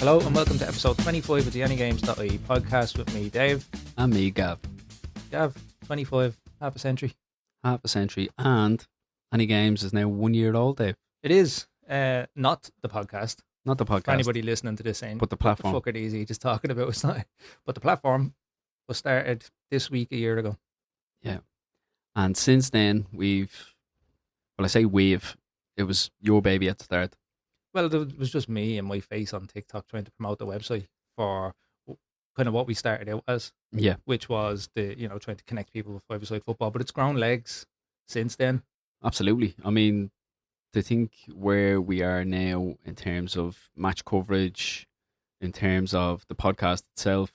Hello and welcome to episode 25 of the AnyGames.ie podcast with me, Dave. And me, Gav. Gav, 25, half a century. Half a century. And Any Games is now 1 year old, Dave. It is not the podcast. Not the podcast. For anybody listening to this saying, but the platform. What the fuck are these just talking about? It's not. But the platform was started this week a year ago. Yeah. And since then, it was your baby at the start. Well, it was just me and my face on TikTok trying to promote the website for kind of what we started out as. Yeah. Which was trying to connect people with five-a-side football. But it's grown legs since then. Absolutely. I mean, to think where we are now in terms of match coverage, in terms of the podcast itself,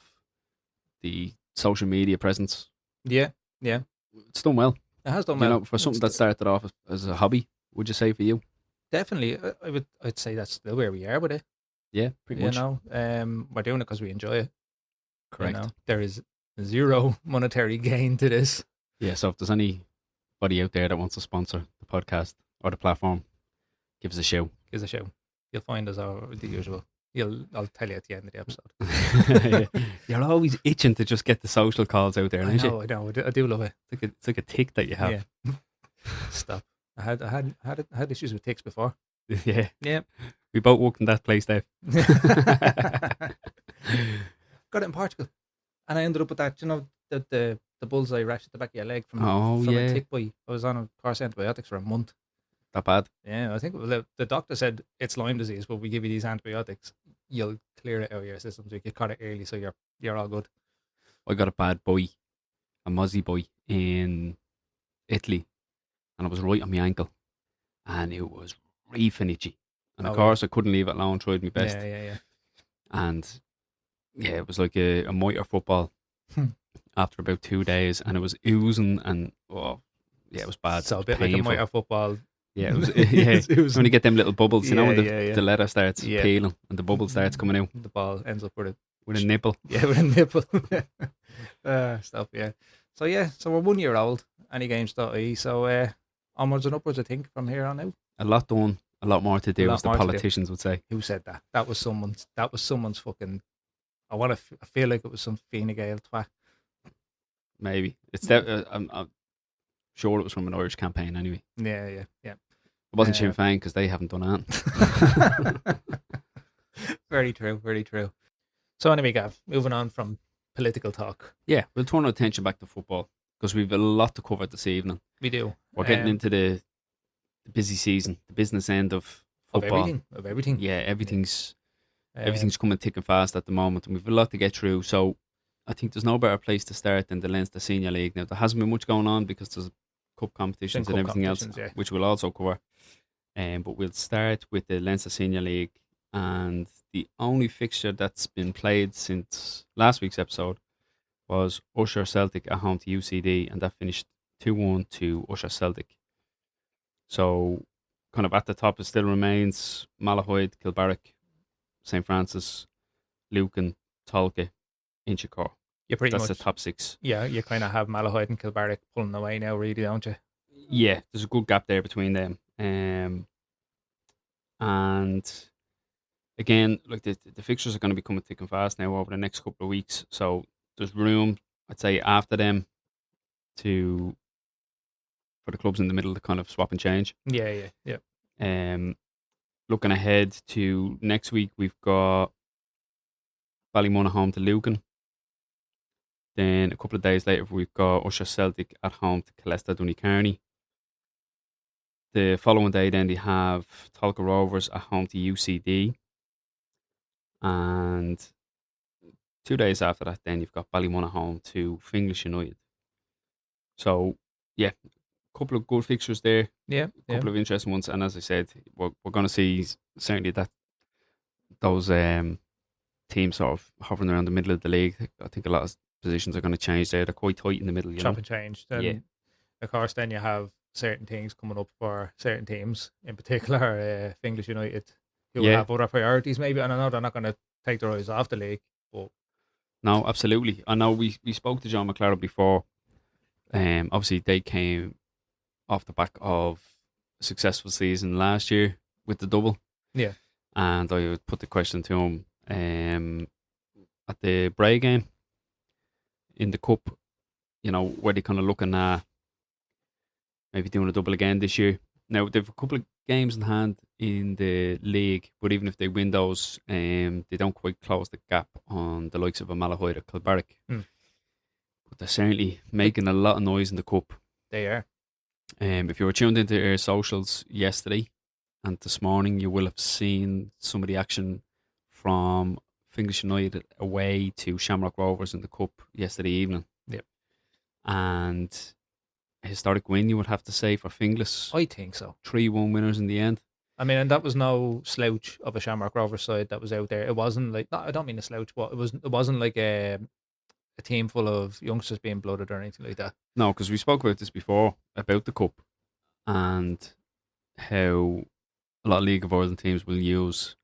the social media presence. Yeah. It's done well. It has done well. For something that started off as a hobby, would you say for you? Definitely. I'd say that's still where we are with it. Yeah, pretty much. We're doing it because we enjoy it. Correct. There is zero monetary gain to this. Yeah, so if there's anybody out there that wants to sponsor the podcast or the platform, give us a shout. Give us a shout. You'll find us the usual. I'll tell you at the end of the episode. You're always itching to just get the social calls out there, aren't you? I know. I do love it. It's like a tick that you have. Yeah. Stop. I had issues with ticks before. Yeah. Yeah. We both worked in that place, Dave. Got it in Portugal. And I ended up with that, the bullseye rash at the back of your leg from a tick bite. I was on a course of antibiotics for a month. That bad? Yeah, I think the doctor said it's Lyme disease, but we give you these antibiotics, you'll clear it out of your system. So you caught it early, so you're all good. I got a bad boy, a muzzy boy in Italy, and it was right on my ankle, and it was reefing itchy. And of course, I couldn't leave it alone. Tried my best. Yeah. And yeah, it was like a mitre football after about 2 days, and it was oozing, and it was bad. So a bit painful. like a mitre football. Yeah, it was when you get them little bubbles, the leather starts peeling and the bubble starts coming out. The ball ends up with a nipple. Yeah, with a nipple. Stuff, yeah. So we're 1 year old, AnyGames.ie. So onwards and upwards, I think, from here on out. A lot done, a lot more to do, as the politicians would say. Who said that? That was someone's fucking. I feel like it was some Fine Gael twat. Maybe it's I'm sure it was from an Irish campaign anyway. Yeah. It wasn't Sinn Féin because they haven't done that. Very true. So anyway, Gav, moving on from political talk. Yeah, we'll turn our attention back to football because we've a lot to cover this evening. We do. We're getting into the busy season, the business end of football. Of everything. Yeah, everything's coming thick and fast at the moment, and we've a lot to get through. So I think there's no better place to start than the Leinster Senior League. Now, there hasn't been much going on because there's cup competitions and everything else, which we'll also cover. But we'll start with the Leinster Senior League, and the only fixture that's been played since last week's episode was Usher Celtic at home to UCD, and that finished 2-1 to Usher Celtic. So, kind of at the top, it still remains Malahide, Kilbarrack, St. Francis, Lucan, Tolka, Inchicore. That's the top six. Yeah, you kind of have Malahide and Kilbarrack pulling away now, really, don't you? Yeah, there's a good gap there between them. And again, like the fixtures are going to be coming thick and fast now over the next couple of weeks. So there's room, I'd say, after them for the clubs in the middle to kind of swap and change. Yeah. Looking ahead to next week, we've got Ballymunna home to Lucan. Then a couple of days later, we've got Usher Celtic at home to Colesta Dooney-Carney. The following day, then they have Shamrock Rovers at home to UCD. And 2 days after that, then you've got Ballymunna home to Finglas United. So, yeah, a couple of good fixtures there. Yeah. A couple of interesting ones. And as I said, we're going to see certainly that those teams sort of hovering around the middle of the league. I think a lot of positions are going to change there. They're quite tight in the middle. Chop and change. Then, of course, then you have certain things coming up for certain teams, in particular Finglas United, who will have other priorities maybe. And I know they're not going to take their eyes off the league. But no, absolutely. I know we spoke to John McLaren before. Obviously, they came off the back of a successful season last year with the double. Yeah. And I would put the question to him, at the Bray game in the Cup, where they're kind of looking at maybe doing a double again this year. Now, they've a couple of games in hand in the league, but even if they win those, they don't quite close the gap on the likes of a Malahide or Kilbarrack. But they're certainly making a lot of noise in the Cup. They are. If you were tuned into our socials yesterday and this morning, you will have seen some of the action from Finglas United away to Shamrock Rovers in the Cup yesterday evening. Yep. And a historic win, you would have to say, for Finglas. I think so. 3-1 winners in the end. I mean, and that was no slouch of a Shamrock Rovers side that was out there. It wasn't like, I don't mean a slouch, but it wasn't like a team full of youngsters being blooded or anything like that. No, because we spoke about this before, about the Cup, and how a lot of League of Ireland teams will use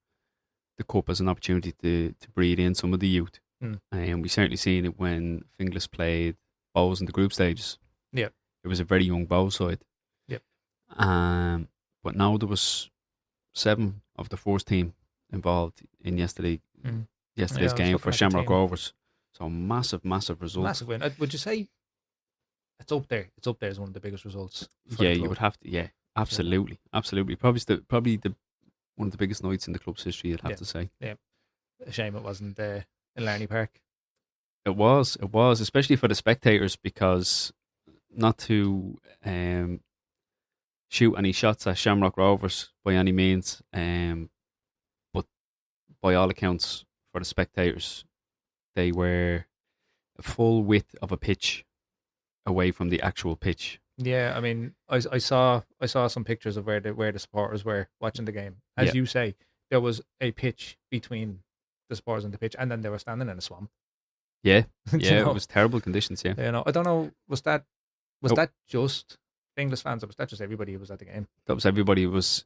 the Cup as an opportunity to breed in some of the youth. And we certainly seen it when Finglas played Bows in the group stages. Yeah. It was a very young Bow side. Yep. But now there was 7 of the first team involved in yesterday's game for Shamrock Rovers. So massive result. Massive win. Would you say it's up there? It's up there as one of the biggest results. Yeah, you would have to. Yeah, absolutely. Probably one of the biggest nights in the club's history, you'd have to say. Yeah. A shame it wasn't in Larney Park. It was, especially for the spectators, because not to shoot any shots at Shamrock Rovers by any means, but by all accounts, for the spectators, they were a full width of a pitch away from the actual pitch. Yeah, I mean, I saw some pictures of where the supporters were watching the game. As you say, there was a pitch between the supporters and the pitch, and then they were standing in a swamp. Yeah, it was terrible conditions. Yeah, I don't know. Was that just English fans, or was that just everybody who was at the game? That was everybody. It was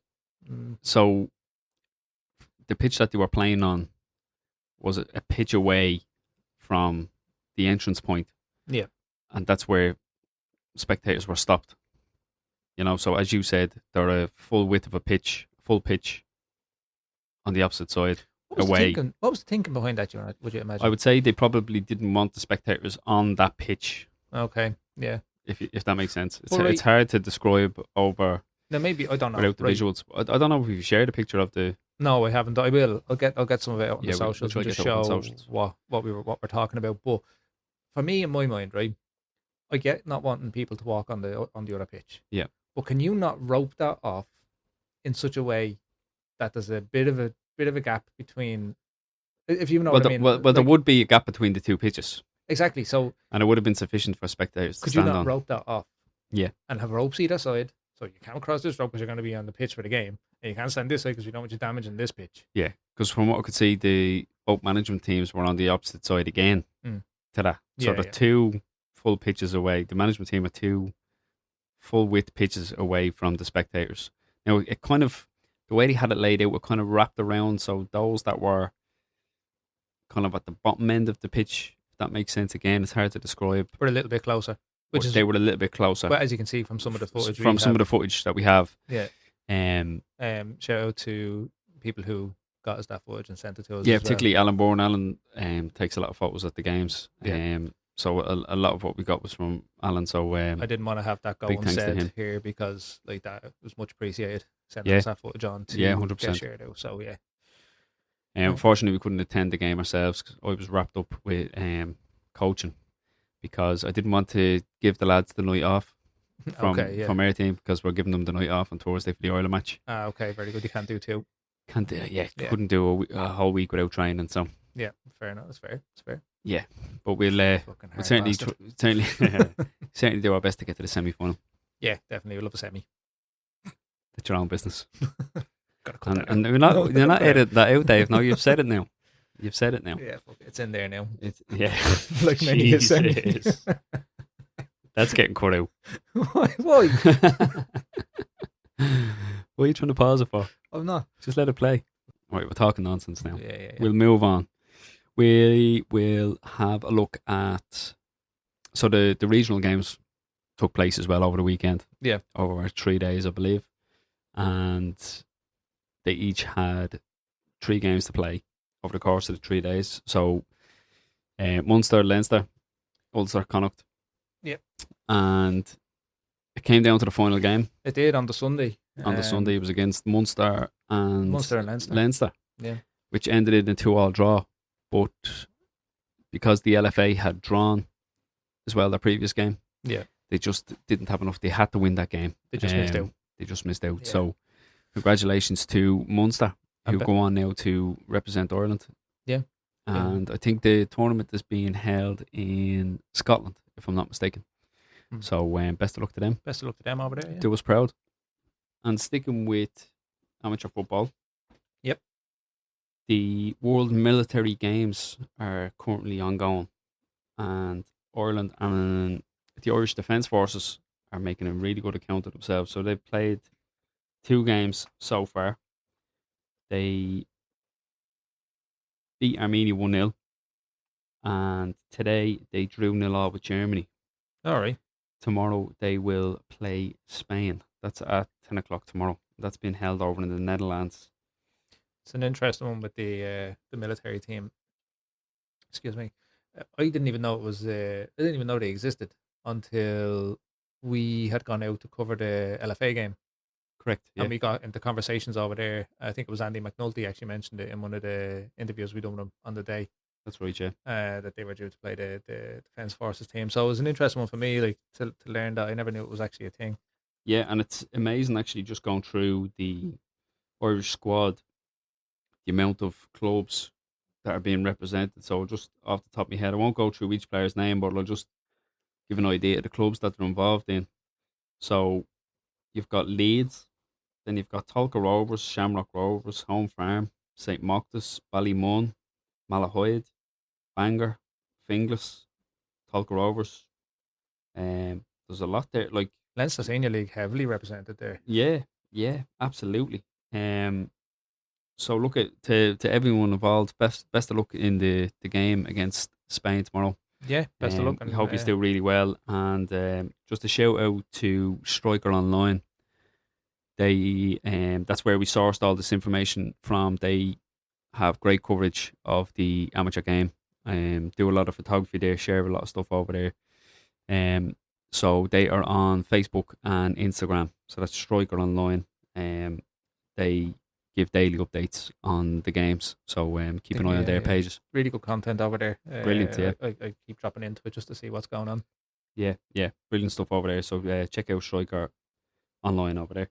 so the pitch that they were playing on was a pitch away from the entrance point. Yeah, and that's where spectators were stopped. So as you said, they're a full width of a pitch, full pitch on the opposite side away. What was the thinking behind that, would you imagine? I would say they probably didn't want the spectators on that pitch. Okay, yeah. If that makes sense. It's hard to describe over. Now maybe, I don't know. Without the visuals. I don't know if you've shared a picture of the... No, I haven't. I will. I'll get some of it out on the socials and just show what we're talking about. But for me, in my mind, right, I get not wanting people to walk on the other pitch. Yeah. But can you not rope that off in such a way that there's a bit of a gap between, if you know what I mean? Well, there would be a gap between the two pitches. Exactly. So, and it would have been sufficient for spectators to stand on. Could you not rope that off? Yeah. And have ropes either side, so you can't cross this rope because you're going to be on the pitch for the game, and you can't stand this side because you don't want you damaging this pitch. Yeah, because from what I could see, the both management teams were on the opposite side again to that. So the 2 full pitches away. The management team are 2 full width pitches away from the spectators. Now, it kind of, the way they had it laid out, it kind of wrapped around, so those that were kind of at the bottom end of the pitch, if that makes sense. Again, it's hard to describe. We're a little bit closer. They were a little bit closer. Well, as you can see from some of the footage. Some of the footage that we have. Yeah. Shout out to people who got us that footage and sent it to us. Yeah, particularly Alan Bourne. Alan takes a lot of photos at the games. Yeah. So a lot of what we got was from Alan. So I didn't want to have that go unsaid here, because like that was much appreciated. Sending us that footage on to 100%. Get shared out. So yeah. Unfortunately, we couldn't attend the game ourselves because I was wrapped up with coaching, because I didn't want to give the lads the night off from our team, because we're giving them the night off on Thursday for the Ireland match. Okay, very good. You can't do 2. Couldn't do a whole week without training. So yeah, fair enough. That's fair. It's fair. Yeah, but we'll certainly certainly do our best to get to the semi-final. Yeah, definitely. We'll love a semi. That's your own business. And you're not editing that out, Dave. No, you've said it now. You've said it now. Yeah, it's in there now. Like many semis. That's getting cut out. Why? What are you trying to pause it for? I'm not. Just let it play. All right, we're talking nonsense now. Yeah. We'll move on. We will have a look at... So the regional games took place as well over the weekend. Yeah. Over 3 days, I believe. And they each had 3 games to play. over the course of the 3 days. So Munster, Leinster, Ulster, Connacht. Yep. And it came down to the final game. It did on the Sunday. On the Sunday, it was against Munster and Leinster. Yeah. Which ended in a 2-2 draw. But because the LFA had drawn as well their previous game, they just didn't have enough. They had to win that game. They just missed out. Yeah. So congratulations to Munster, who go on now to represent Ireland. Yeah. And I think the tournament is being held in Scotland, if I'm not mistaken. So best of luck to them. Best of luck to them over there. Yeah. Do us proud. And sticking with amateur football. Yep. The World Military Games are currently ongoing, and Ireland and the Irish Defence Forces are making a really good account of themselves. So they've played 2 games so far. They beat Armenia 1-0, and today they drew 0-0 with Germany. All right. Tomorrow they will play Spain. That's at 10 o'clock tomorrow. That's been held over in the Netherlands. It's an interesting one with the military team. Excuse me. I didn't even know it was. I didn't even know they existed until we had gone out to cover the LFA game. Correct. Yeah. And we got into conversations over there. I think it was Andy McNulty actually mentioned it in one of the interviews we done with him on the day. That's right, yeah. That they were due to play the Defence Forces team. So it was an interesting one for me, like to learn that. I never knew it was actually a thing. Yeah, and it's amazing actually just going through the Irish squad, the amount of clubs that are being represented. So just off the top of my head, I won't go through each player's name, but I'll just give an idea of the clubs that they're involved in. So you've got Leeds, then you've got Tolka Rovers, Shamrock Rovers, Home Farm, St. Moctus, Ballymun, Malahide, Bangor, Finglas, Tolka Rovers. There's a lot there. Like Leinster Senior League heavily represented there. Yeah, absolutely. So look to everyone involved. Best of luck in the game against Spain tomorrow. Yeah, best of luck. I hope you do really well. And just a shout out to Striker Online. They that's where we sourced all this information from. They have great coverage of the amateur game. Do a lot of photography there, share a lot of stuff over there. So they are on Facebook and Instagram. So that's Striker Online. They give daily updates on the games. So keep an eye on their pages. Really good content over there. Brilliant, yeah. I keep dropping into it just to see what's going on. Yeah. Brilliant stuff over there. So check out Striker Online over there.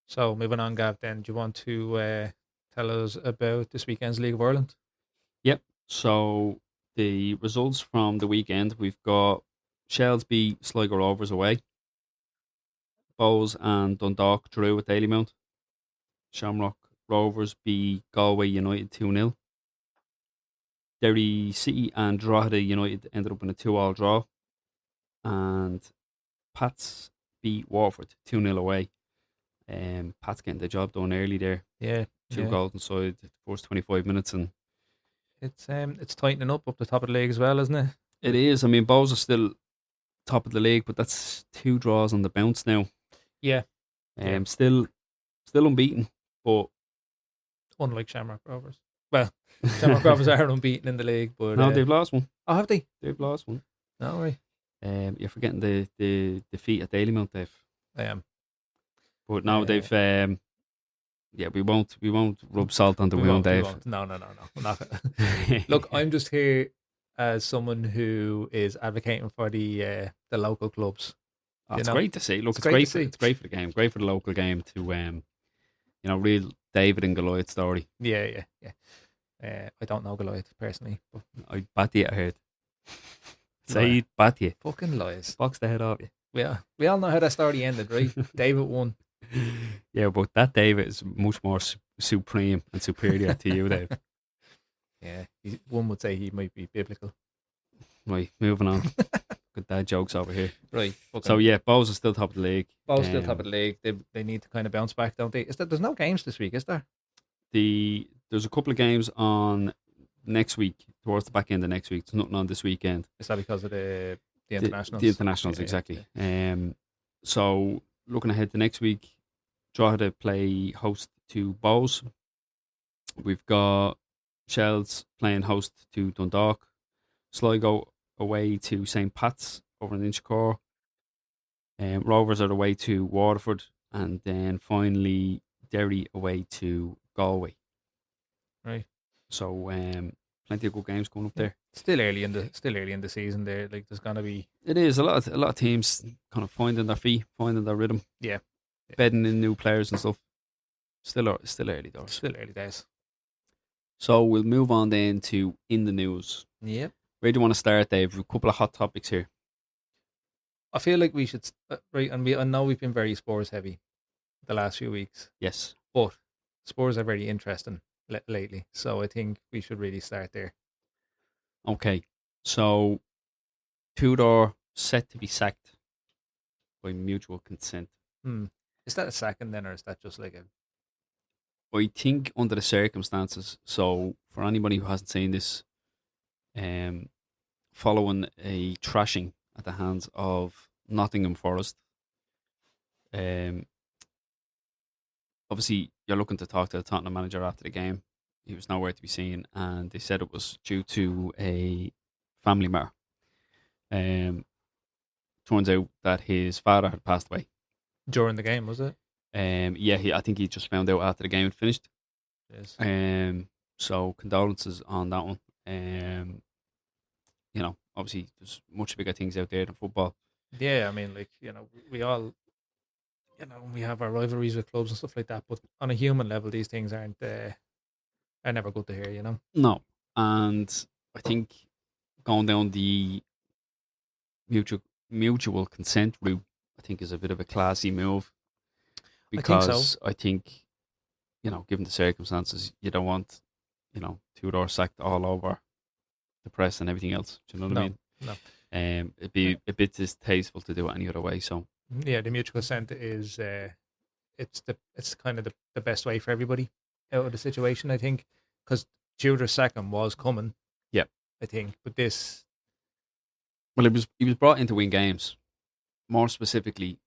So moving on, Gav, then, do you want to tell us about this weekend's League of Ireland? Yep. So the results from the weekend, we've got Shells beat Sligo Rovers away. Bows and Dundalk drew with Dalymount. Shamrock Rovers beat Galway United 2-0. Derry City and Drogheda United ended up in a 2-2 draw. And Pats beat Waterford 2-0 away. Pat's getting the job done early there. Yeah. 2 goals inside the first 25 minutes. And it's tightening up the top of the league as well, isn't it? It is. I mean, Bows are still top of the league, but that's 2 draws on the bounce now. Yeah. Still unbeaten, but unlike Shamrock Rovers. Well, Shamrock Rovers are unbeaten in the league, but no, they've lost one. Oh, have they? They've lost one. No way. You're forgetting the defeat at Dalymount, Dave. I am. But no, they've. We won't rub salt on the wound, Dave. No. Look, I'm just here as someone who is advocating for the local clubs. Oh, it's great to see. Look, it's great for the game. Great for the local game to real David and Goliath story. Yeah. I don't know Goliath personally, but I'd bat you, I heard. Say bat you. Fucking lies. Box the head off you. Yeah, we all know how that story ended, right? David won. Yeah, but that David is much more supreme and superior to you, Dave. Yeah, one would say he might be biblical. Right, moving on. Good dad jokes over here. Right. So yeah, Bows are still top of the league. Bows still top of the league. They need to kind of bounce back, don't they? There's no games this week, is there? There's a couple of games on next week, towards the back end of next week. There's nothing on this weekend. Is that because of the internationals? The internationals, exactly. Yeah. So looking ahead to next week, Drogheda play host to Bows. We've got Shells playing host to Dundalk. Sligo away to St. Pat's over in Inchicore. Rovers are away to Waterford. And then finally Derry away to Galway. Right. So plenty of good games coming up there. Still early in the season there. Like there's gonna be. It is a lot of teams kind of finding their feet, finding their rhythm. Yeah. Bedding in new players and stuff. Still early doors. Still early days. So we'll move on then to in the news. Yep. Where do you want to start, Dave? A couple of hot topics here. I feel like we should right, and I know we've been very Spurs heavy the last few weeks. Yes, but Spurs are very interesting lately, so I think we should really start there. Okay, so Tudor set to be sacked by mutual consent. Is that a second then, or is that just like a? I think under the circumstances. So for anybody who hasn't seen this, following a thrashing at the hands of Nottingham Forest, obviously you're looking to talk to the Tottenham manager after the game. He was nowhere to be seen, and they said it was due to a family matter. Turns out that his father had passed away during the game, was it? I think he just found out after the game had finished. Yes. So condolences on that one. Obviously there's much bigger things out there than football. Yeah, I mean, like, we all, we have our rivalries with clubs and stuff like that, but on a human level, these things are never good to hear, No, and I think going down the mutual consent route, I think is a bit of a classy move. Because I think, given the circumstances, you don't want, Tudor sacked all over the press and everything else. Do you know what I mean? No. It'd be a bit distasteful to do it any other way. So yeah, the mutual consent is it's kind of the best way for everybody out of the situation, I think, because Tudor's second was coming. Yeah, I think, but this. Well, he was brought in to win games. More specifically,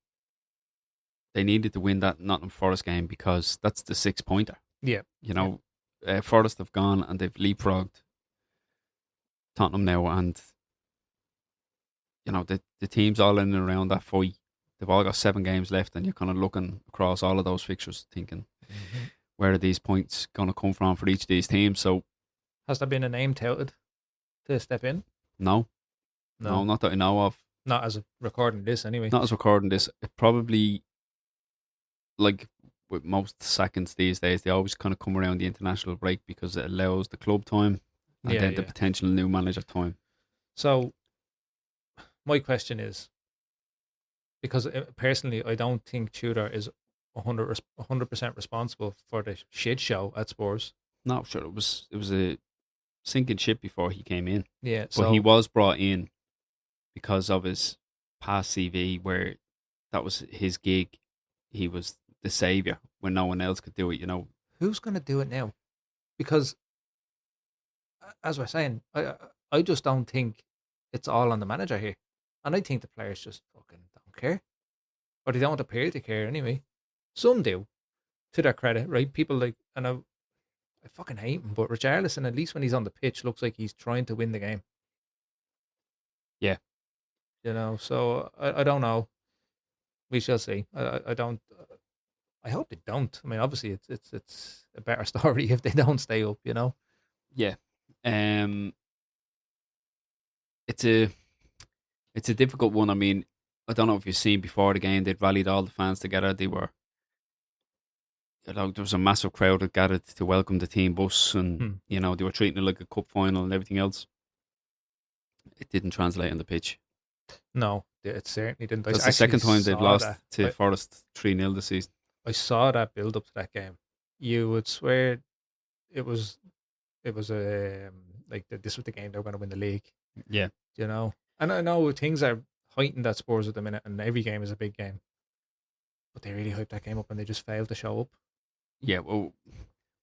they needed to win that Nottingham Forest game because that's the 6-pointer. Yeah. Forest have gone and they've leapfrogged Tottenham now, and the teams all in and around that fight, they've all got 7 games left, and you're kind of looking across all of those fixtures thinking, where are these points going to come from for each of these teams? So, has there been a name touted to step in? No, not that I know of. Not as of recording this, anyway. Not as recording this. It probably, like with most seconds these days, they always kind of come around the international break because it allows the club time and then the potential new manager time. So, my question is, because personally, I don't think Tudor is 100% responsible for the shit show at Spurs. No, sure, it was a sinking ship before he came in. Yeah, but he was brought in because of his past CV, where that was his gig. He was the saviour when no one else could do it. Who's going to do it now? Because, as we're saying, I just don't think it's all on the manager here, and I think the players just fucking don't care, or they don't appear to care anyway. Some do, to their credit, right? People like, and I fucking hate him, but Richarlison, at least when he's on the pitch, looks like he's trying to win the game. Yeah. So I don't know. We shall see. I don't. I hope they don't. I mean, obviously, it's a better story if they don't stay up. Yeah. It's a difficult one. I mean, I don't know if you've seen before the game, they'd rallied all the fans together. They were, there was a massive crowd that gathered to welcome the team bus, and they were treating it like a cup final and everything else. It didn't translate on the pitch. No, it certainly didn't. That's the second time they've lost to Forest 3-0 this season. I saw that build up to that game. You would swear it was like this was the game they were going to win the league. Yeah, and I know things are heightened at Spurs at the minute, and every game is a big game. But they really hyped that game up, and they just failed to show up. Yeah, well,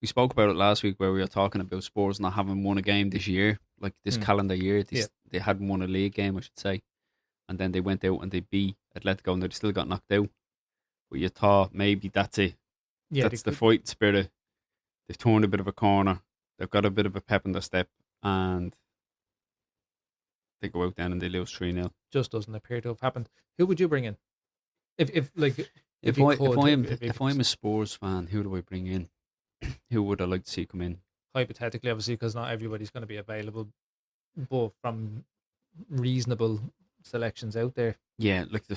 we spoke about it last week where we were talking about Spurs not having won a game this year, like this calendar year. They hadn't won a league game, I should say. And then they went out and they beat Atletico, and they still got knocked out. But you thought maybe that's it. Yeah, that's the fighting spirit. They've turned a bit of a corner. they've got a bit of a pep in their step, and they go out then and they lose 3-0. Just doesn't appear to have happened. Who would you bring in? If I'm a Spurs fan, who do I bring in? Who would I like to see come in? Hypothetically, obviously, because not everybody's going to be available, but from reasonable selections out there. Yeah, like I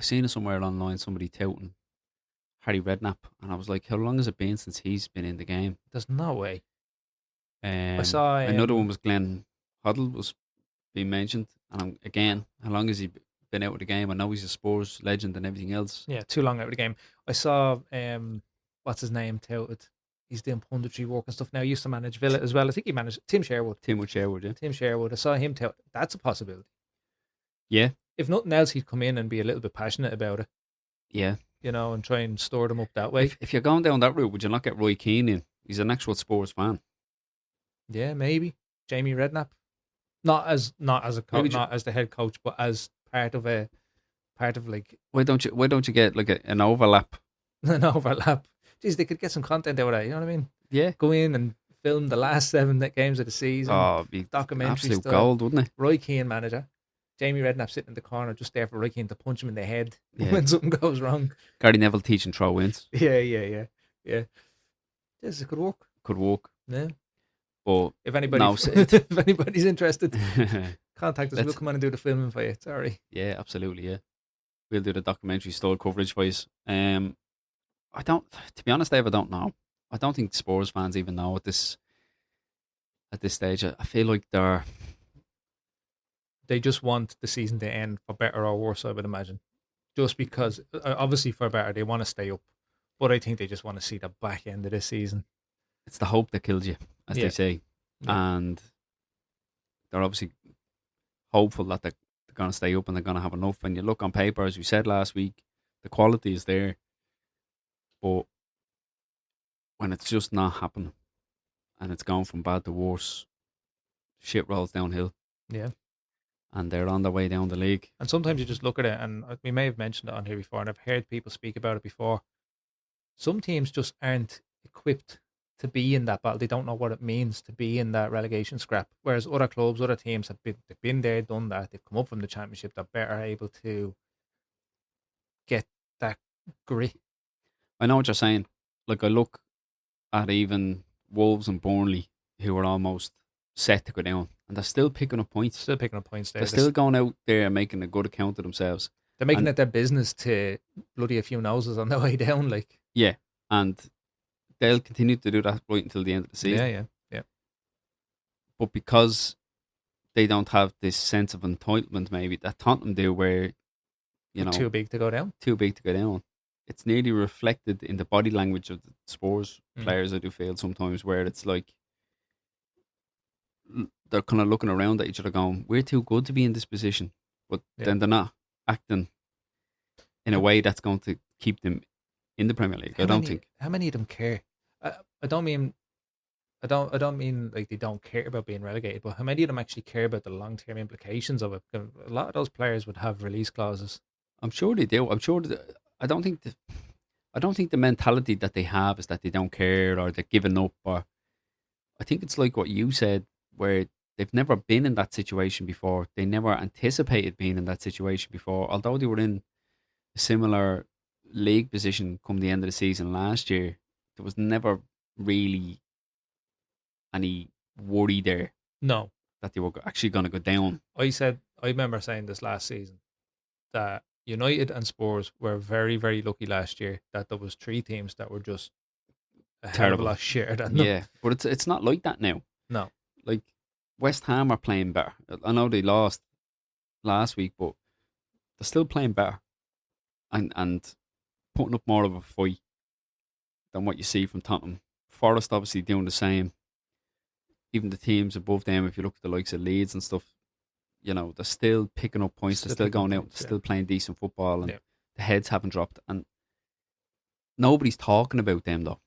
seen it somewhere online, somebody touting Harry Redknapp, and I was like, how long has it been since he's been in the game? There's no way. I saw another one was Glenn Hoddle was being mentioned, and again, how long has he been out of the game? I know he's a Spurs legend and everything else. Yeah, too long out of the game. I saw what's his name touted. He's doing punditry work and stuff now. He used to manage Villa as well. I think he managed Tim Sherwood. Tim Sherwood, yeah. Tim Sherwood. I saw him tout. That's a possibility. Yeah. If nothing else, he'd come in and be a little bit passionate about it. Yeah. And try and store them up that way. If you're going down that route, would you not get Roy Keane in? He's an actual Spurs fan. Yeah, maybe. Jamie Redknapp. Not as a coach, not as the head coach, but as part of like. Why don't you get like an overlap? An overlap. Jeez, they could get some content out of that. You know what I mean? Yeah. Go in and film the last 7 games of the season. Oh, it'd be documentary absolute stuff. gold, wouldn't it? Roy Keane manager. Jamie Redknapp sitting in the corner just there for Roy Keane to punch him in the head when something goes wrong. Gary Neville teaching throw-ins. Yeah. Yes, it could work. Could work. Yeah. But if anybody's interested, contact us. We'll come on and do the filming for you. Sorry. Yeah, absolutely. Yeah, we'll do the documentary style coverage for you. To be honest, Dave, I don't know. I don't think Spurs fans even know at this stage. I feel like they just want the season to end for better or worse, I would imagine. Just because, obviously for better, they want to stay up. But I think they just want to see the back end of this season. It's the hope that kills you, as they say. Yeah. And they're obviously hopeful that they're going to stay up and they're going to have enough. And you look on paper, as we said last week, the quality is there. But when it's just not happening and it's going from bad to worse, shit rolls downhill. Yeah. And they're on their way down the league. And sometimes you just look at it, and we may have mentioned it on here before, and I've heard people speak about it before. Some teams just aren't equipped to be in that battle. They don't know what it means to be in that relegation scrap. Whereas other clubs, other teams they've been there, done that. They've come up from the Championship. They're better able to get that grit. I know what you're saying. Like, I look at even Wolves and Burnley, who are almost set to go down, and they're still picking up points. They're still going out there and making a good account of themselves. They're making it their business to bloody a few noses on their way down. Like, yeah, and they'll continue to do that right until the end of the season. Yeah. But because they don't have this sense of entitlement, maybe that Tottenham do, where too big to go down. It's nearly reflected in the body language of the Spurs players. I do feel sometimes where it's like they're kind of looking around at each other, going, "We're too good to be in this position," but then they're not acting in a way that's going to keep them in the Premier League. How many of them care? I don't mean like they don't care about being relegated, but how many of them actually care about the long term implications of it? A lot of those players would have release clauses. I'm sure they do. I don't think the mentality that they have is that they don't care or they're giving up. Or I think it's like what you said, where they've never been in that situation before. They never anticipated being in that situation before. Although they were in a similar league position come the end of the season last year, there was never really any worry there. No. That they were actually going to go down. I remember saying this last season, that United and Spurs were very, very lucky last year that there was 3 teams that were just a hell of a lot shitter than them. Yeah, but it's not like that now. No. Like, West Ham are playing better. I know they lost last week, but they're still playing better and putting up more of a fight than what you see from Tottenham. Forest obviously doing the same. Even the teams above them, if you look at the likes of Leeds and stuff, they're still picking up points. They're still going out, still playing decent football, and the heads haven't dropped. And nobody's talking about them, though.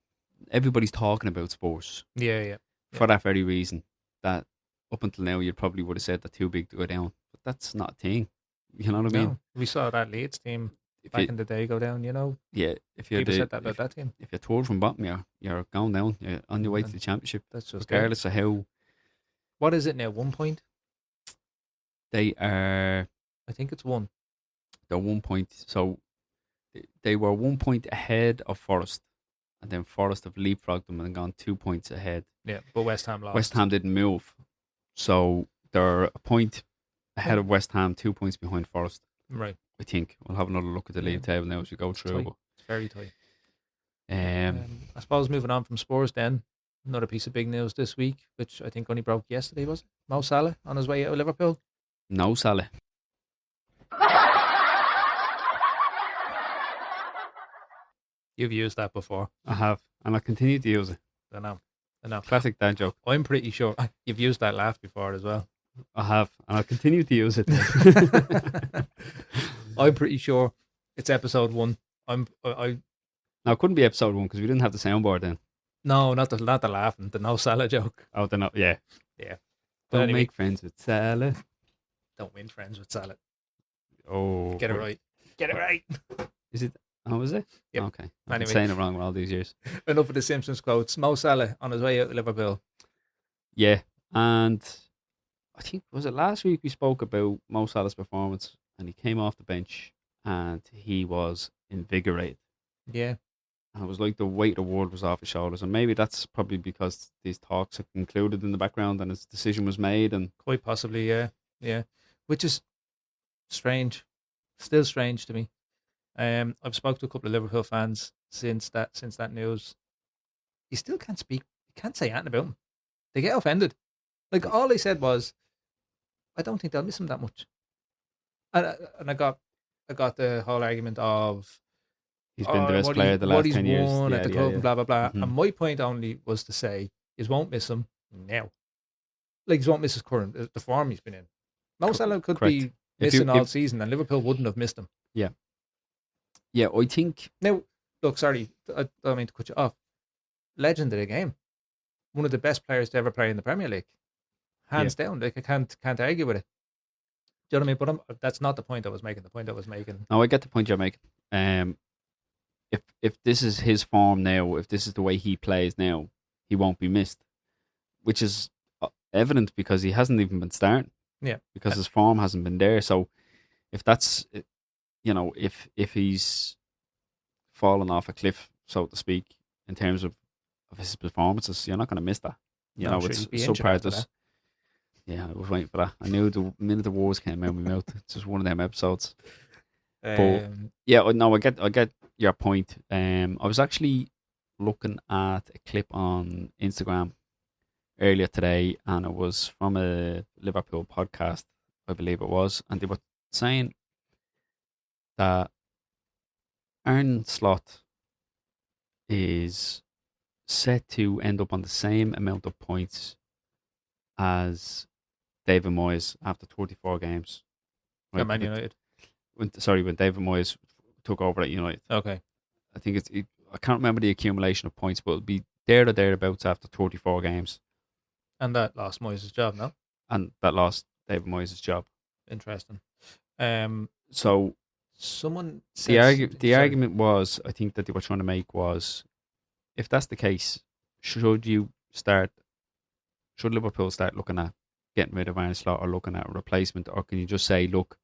Everybody's talking about Spurs. Yeah. For that very reason, that up until now you probably would have said they're too big to go down, but that's not a thing. You know what I mean? We saw that Leeds team. back in the day go down, Yeah, if you're people said that about that team. If you're third from bottom, you're going down. You're on your way to the championship. That's just regardless of how. What is it now? 1 point? They are. I think it's 1. They're 1 point. So they were 1 point ahead of Forest, and then Forest have leapfrogged them and gone 2 points ahead. Yeah, but West Ham lost. West Ham didn't move, so they're a point ahead of West Ham, 2 points behind Forest. Right. I think we'll have another look at the league table now as we go through. It's very tight. I suppose moving on from Spurs, then another piece of big news this week, which I think only broke yesterday, was it? Mo Salah on his way out of Liverpool. No Salah. You've used that before. I have, and I continue to use it. I know. Classic dad joke. I'm pretty sure you've used that laugh before as well. I have, and I'll continue to use it. I'm pretty sure it's episode 1. Now it couldn't be episode 1 because we didn't have the soundboard then. No, not the laughing, the no Salah joke. Oh, the no, yeah. But Don't make friends with Salah. Don't win friends with Salah. Oh, get it right. Get it right. Is it? Oh, is it? Yep. Okay. I've been saying it wrong all these years. Enough of the Simpsons quotes. Mo Salah on his way out of Liverpool. Yeah, and I think, was it last week we spoke about Mo Salah's performance, and he came off the bench and he was invigorated. Yeah. And it was like the weight of the world was off his shoulders, and maybe that's probably because these talks have concluded in the background and his decision was made. And quite possibly, yeah, which is strange, still strange to me. I've spoke to a couple of Liverpool fans since that news. He still can't speak. He can't say anything about him. They get offended. Like, all they said was, "I don't think they'll miss him that much." And I got the whole argument of he's been the best player the last 10 years. Won at the club, and blah blah blah. Mm-hmm. And my point only was to say, you won't miss him now. Like, you won't miss his the form he's been in. Mo Salah could be missing all season, and Liverpool wouldn't have missed him. Yeah. Yeah, I think. Now, look, sorry, I don't mean to cut you off. Legend of the game, one of the best players to ever play in the Premier League, hands down. Like, I can't argue with it. Do you know what I mean? But that's not the point I was making. The point I was making. No, I get the point you're making. If this is his form now, if this is the way he plays now, he won't be missed, which is evident because he hasn't even been starting. Yeah, because his form hasn't been there. So if that's, if he's fallen off a cliff, so to speak, in terms of his performances, you're not going to miss that. It's so part of this. Yeah, I was waiting for that. I knew the minute the words came out of my mouth. It's just one of them episodes. But yeah, no, I get your point. I was actually looking at a clip on Instagram earlier today, and it was from a Liverpool podcast, I believe it was, and they were saying that Arne Slot is set to end up on the same amount of points as David Moyes after 34 games. Right? Man United. When David Moyes took over at United. Okay. I think I can't remember the accumulation of points, but it'll be there or thereabouts after 34 games. And that lost Moyes' job, no? And that lost David Moyes' job. Interesting. So someone said the argument was, I think, that they were trying to make was, if that's the case, should Liverpool start looking at getting rid of Arne Slot or looking at a replacement, or can you just say, look,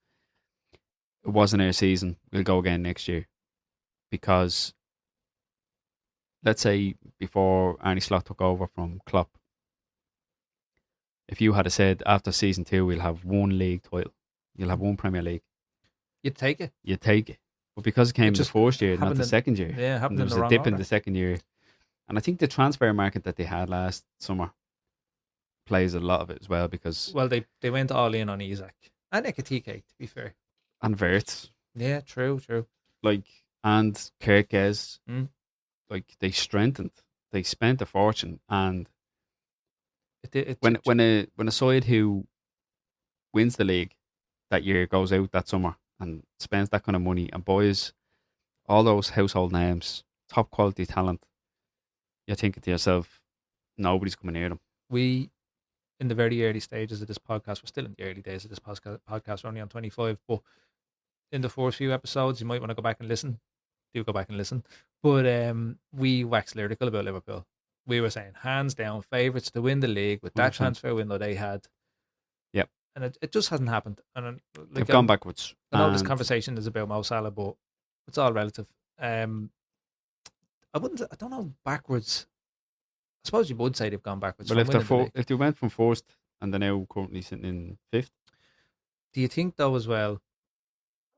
it wasn't our season, we'll go again next year? Because let's say before Arne Slot took over from Klopp, if you had said after season 2 we'll have one league title, you'll have one Premier League, you'd take it. But because it came the first year, not the second year, happened there was a dip in the second year. And I think the transfer market that they had last summer plays a lot of it as well, because they went all in on Isak and Ekitike, to be fair, and Wirtz. Yeah, true. Like, and Kerkez, like, they strengthened. They spent a fortune, and when a side who wins the league that year goes out that summer and spends that kind of money and buys all those household names, top quality talent, you're thinking to yourself, nobody's coming near them. We, in the very early stages of this podcast, we're still in the early days of this podcast, we're only on 25, but in the first few episodes. You might want to go back and listen. Do go back and listen. But we waxed lyrical about Liverpool. We were saying hands down favourites to win the league with that 100%. transfer window they had. Yep. And it just hasn't happened. And they've gone backwards. I know this conversation is about Mo Salah, but it's all relative. I don't know backwards. I suppose you would say they've gone backwards. Well, if they went from first and they're now currently sitting in fifth. Do you think though as well,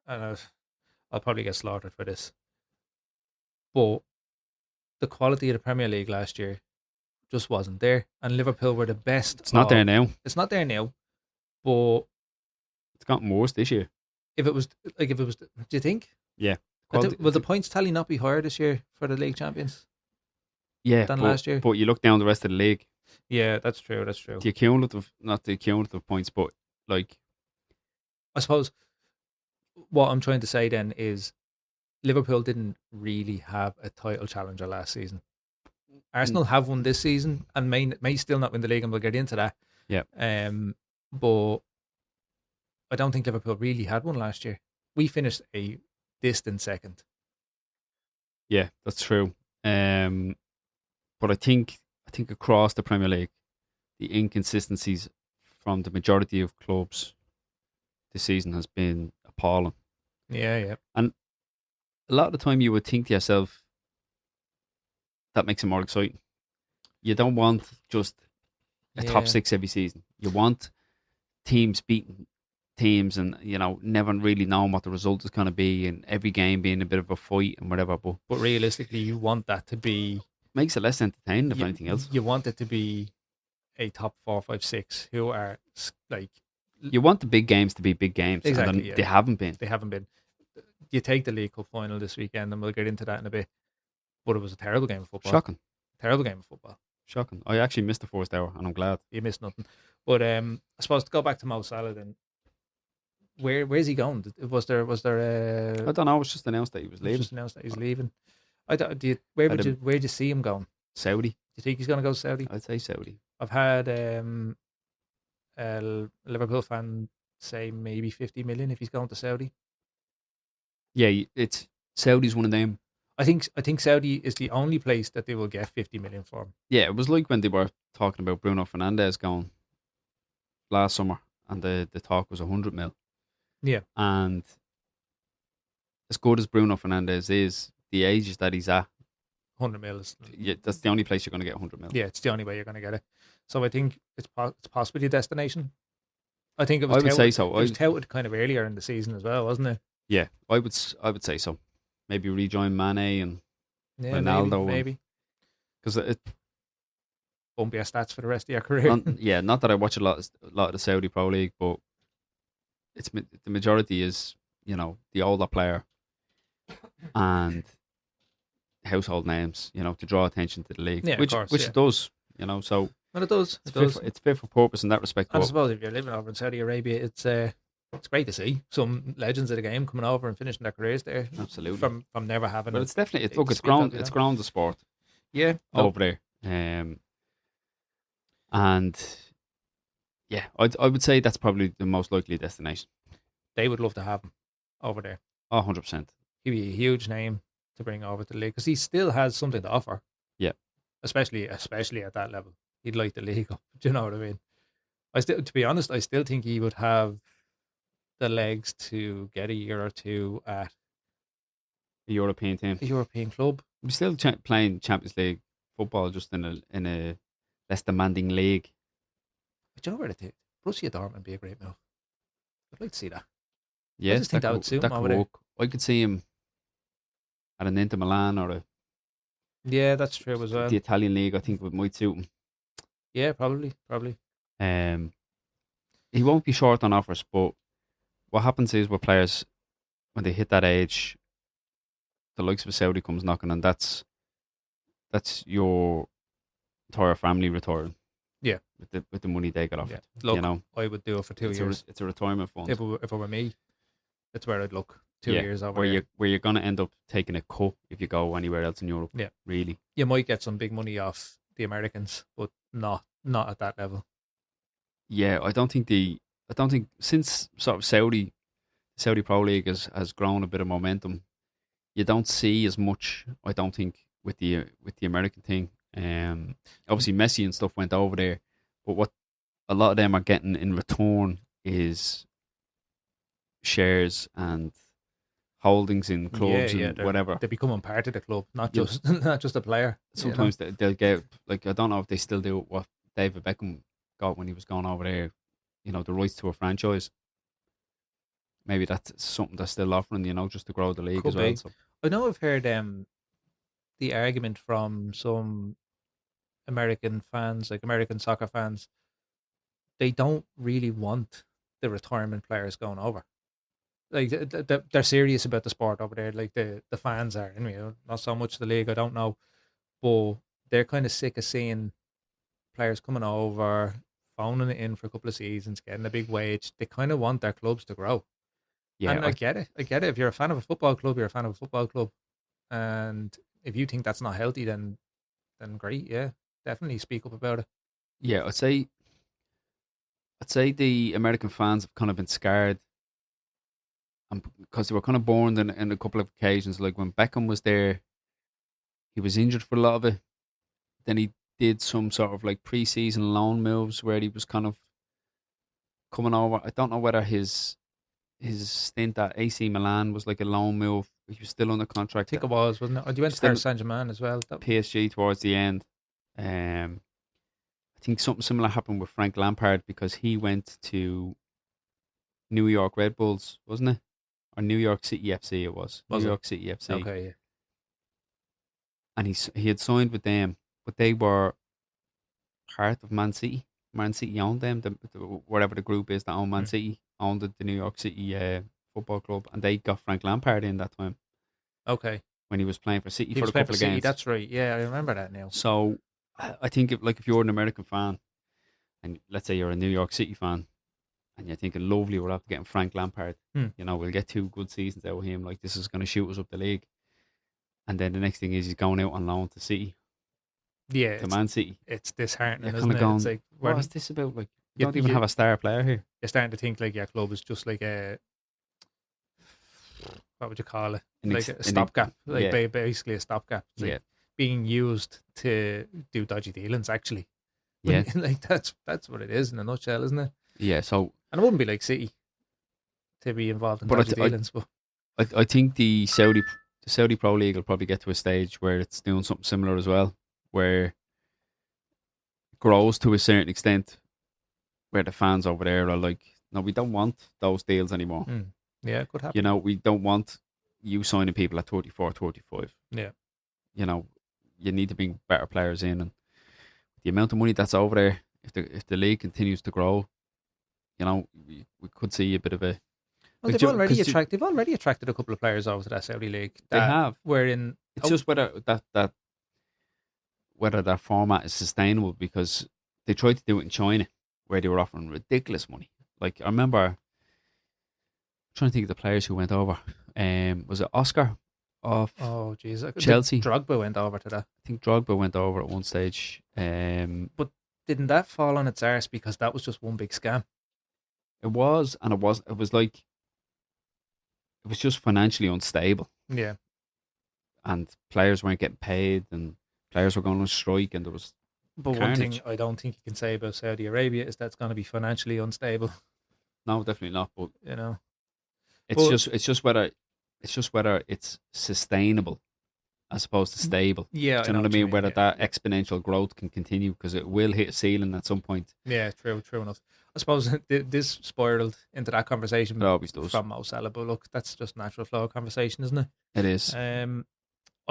and I'll probably get slaughtered for this, but the quality of the Premier League last year just wasn't there, and Liverpool were the best. It's not there now. It's not there now, but it's gotten worse this year. If it was, do you think? Yeah. Will the points tally not be higher this year for the league champions? Yeah, than last year. But you look down the rest of the league. Yeah, that's true. That's true. Not the cumulative points, but like, I suppose what I'm trying to say then is Liverpool didn't really have a title challenger last season. Arsenal have won this season and may still not win the league, and we'll get into that. Yeah. But I don't think Liverpool really had one last year. We finished a distant second. Yeah, that's true. But I think across the Premier League, the inconsistencies from the majority of clubs this season has been appalling. Yeah. And a lot of the time you would think to yourself, that makes it more exciting. You don't want just a top six every season. You want teams beating teams and, never really knowing what the result is going to be, and every game being a bit of a fight and whatever. But realistically, you want that to be... Makes it less entertaining, if anything else. You want it to be a top 4, 5, 6 who are like... You want the big games to be big games. Exactly. And they haven't been. They haven't been. You take the League Cup final this weekend, and we'll get into that in a bit. But it was a terrible game of football. Shocking. Terrible game of football. Shocking. I actually missed the first hour, and I'm glad. You missed nothing. But I suppose to go back to Mo Salah then, where's he going? Was there I don't know. It was just announced that he was leaving. Just announced that he's leaving. Where'd you see him going? Saudi. Do you think he's going to go to Saudi? I'd say Saudi. I've had a Liverpool fan say maybe 50 million if he's going to Saudi. Yeah, Saudi's one of them. I think Saudi is the only place that they will get 50 million for him. Yeah, it was like when they were talking about Bruno Fernandes going last summer, and the talk was 100 mil. Yeah. And as good as Bruno Fernandes is, the age that he's at, 100 mil is... Yeah, that's the only place you're going to get 100 mil. Yeah, it's the only way you're going to get it. So I think it's possibly a destination. I think it was... I would say so. It was touted kind of earlier in the season as well, wasn't it? Yeah, I would say so. Maybe rejoin Mane and Ronaldo. Maybe. Because it won't be a stats for the rest of your career. Not that I watch a lot of the Saudi Pro League, but the majority is, the older player and household names, to draw attention to the league. Yeah, which it does, so... Well, it does. It's fit for purpose in that respect. I suppose if you're living over in Saudi Arabia, it's great to see some legends of the game coming over and finishing their careers there. Absolutely. From never having. But it's definitely it's grown the sport. Yeah. Over there. And yeah, I would say that's probably the most likely destination. They would love to have him over there. 100%. He'd be a huge name to bring over to the league because he still has something to offer. Yeah. Especially at that level. He'd like the league up. Do you know what I mean? To be honest, I still think he would have the legs to get a year or two at a European team, a European club. We're still playing Champions League football, just in a less demanding league. But you know where to take Borussia Dortmund would be a great move. I'd like to see that. Yeah, I just think that would suit him over there. I could see him at an Inter Milan or yeah, that's true as well. The Italian league, I think, might suit him. Yeah, probably. He won't be short on offers, but what happens is with players when they hit that age, the likes of a Saudi comes knocking, and that's your entire family retiring. Yeah, with the money they get off. Yeah. Look, I would do it for 2 years. It's a retirement fund. If it were me, that's where I'd look. 2 years over where you're going to end up taking a cut if you go anywhere else in Europe. Yeah, really. You might get some big money off the Americans, but not at that level. Yeah, I don't think since sort of Saudi, Saudi Pro League has grown a bit of momentum. You don't see as much, I don't think, with the American thing. Obviously Messi and stuff went over there, but what a lot of them are getting in return is shares and holdings in clubs and whatever. They're becoming part of the club, not just not just a player. Sometimes they'll get, like, I don't know if they still do what David Beckham got when he was going over there, the rights to a franchise. Maybe that's something that's still offering, just to grow the league as well. So. I know I've heard the argument from some American fans, like American soccer fans, they don't really want the retirement players going over. Like they're serious about the sport over there. Like the fans are, not so much the league. I don't know, but they're kind of sick of seeing players coming over, phoning it in for a couple of seasons, getting a big wage. They kind of want their clubs to grow. Yeah, and I get it. I get it. If you're a fan of a football club, you're a fan of a football club, and if you think that's not healthy, then great. Yeah, definitely speak up about it. Yeah, I'd say the American fans have kind of been scarred, because they were kind of born in a couple of occasions. Like when Beckham was there, he was injured for a lot of it. Then he did some sort of like pre-season loan moves where he was kind of coming over. I don't know whether his stint at AC Milan was like a loan move. He was still under contract. I think it was, wasn't it? Or you went to Paris Saint-Germain as well? PSG towards the end. I think something similar happened with Frank Lampard, because he went to New York Red Bulls, wasn't it? Or New York City FC it was. New York City FC. Okay, yeah. And he had signed with them, but they were part of Man City. Man City owned them, whatever the group is that owned Man City, owned the New York City football club, and they got Frank Lampard in that time. Okay. When he was playing for City for a couple of games. That's right. Yeah, I remember that now. So I think if you're an American fan, and let's say you're a New York City fan, and you're thinking, lovely, we're after getting Frank Lampard. We'll get 2 good seasons out of him. Like, this is going to shoot us up the league. And then the next thing is he's going out on loan to City. Yeah, to Man City. It's disheartening, isn't it? Going, it's like, what is this about? Like, you don't even have a star player here. You're starting to think like your club is just like a, what would you call it? Like a stopgap. Basically a stopgap. It's like being used to do dodgy dealings, actually. Yeah. Like that's what it is in a nutshell, isn't it? Yeah, so... And it wouldn't be like City to be involved in dodgy dealings. But I think the Saudi Pro League will probably get to a stage where it's doing something similar as well, where it grows to a certain extent, where the fans over there are like, no, we don't want those deals anymore. Yeah, it could happen. We don't want you signing people at 34, 35. Yeah. You need to bring better players in, and the amount of money that's over there, if the league continues to grow, we could see a bit of a... Well, they've already attracted a couple of players over to that Saudi league. They have. It's just whether that format is sustainable, because they tried to do it in China, where they were offering ridiculous money. Like, I remember, I'm trying to think of the players who went over. Was it Oscar of Chelsea? Drogba went over to that. I think Drogba went over at one stage. But didn't that fall on its arse because that was just one big scam? It was, and it was like, it was just financially unstable. Yeah. And players weren't getting paid, and players were going on strike, and there was But carnage. One thing I don't think you can say about Saudi Arabia is that's going to be financially unstable. No, definitely not. But it's just whether it's sustainable as opposed to stable. Yeah, do you know what I mean? Whether that exponential growth can continue, because it will hit a ceiling at some point. Yeah, true enough. I suppose this spiraled into that conversation. It always does. From Mo Salah, but look, that's just natural flow of conversation, isn't it? It is. I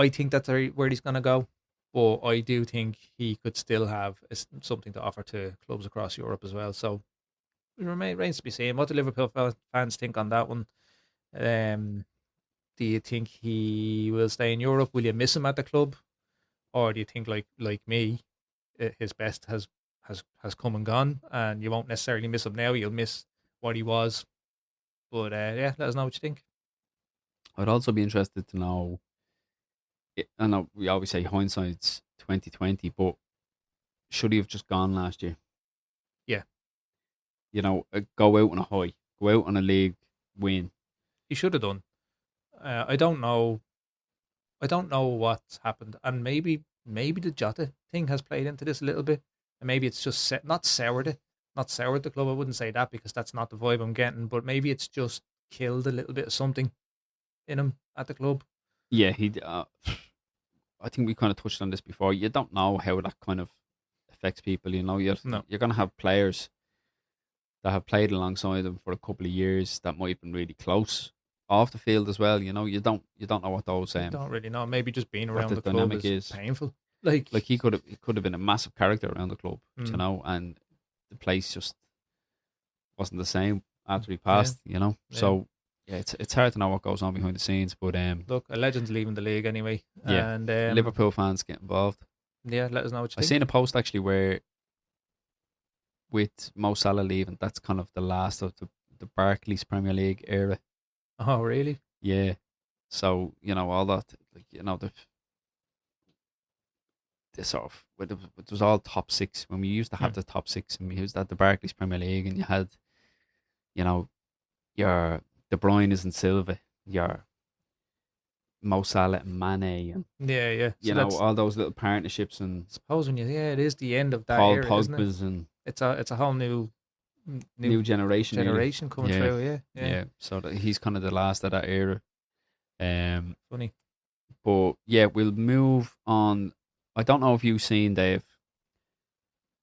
think that's where he's going to go, but I do think he could still have something to offer to clubs across Europe as well. So it remains to be seen. What do Liverpool fans think on that one? Do you think he will stay in Europe? Will you miss him at the club, or do you think like me, his best has come and gone, and you won't necessarily miss him now? You'll miss what he was. But let us know what you think. I'd also be interested to know. I know we always say hindsight's 2020, but should he have just gone last year? Yeah. Go out on a high, go out on a league win, He should have done. I don't know. I don't know what's happened, and maybe the Jota thing has played into this a little bit, and maybe it's just not soured it, not soured the club. I wouldn't say that because that's not the vibe I'm getting, but maybe it's just killed a little bit of something in him at the club. Yeah, he. I think we kind of touched on this before. You don't know how that kind of affects people. You're going to have players that have played alongside them for a couple of years that might have been really close off the field as well. You don't know what those. Don't really know. Maybe just being around the club is painful. Like he could have been a massive character around the club, and the place just wasn't the same after he passed. Yeah. So. Yeah, it's hard to know what goes on behind the scenes, but look, a legend's leaving the league anyway. Yeah, and Liverpool fans get involved. Yeah, let us know what you think. I seen a post actually where with Mo Salah leaving, that's kind of the last of the Barclays Premier League era. Oh, really? Yeah. So all that, the sort of it was all top six when we used to have the top six, and we used that the Barclays Premier League, and you had, your De Bruyne and Silva, your Mo Salah and Mane, and so all those little partnerships, and I suppose when it is the end of that Paul era, Pogba's, isn't it? It's a whole new generation coming through. Yeah. So he's kind of the last of that era. Funny, but yeah, we'll move on. I don't know if you've seen, Dave.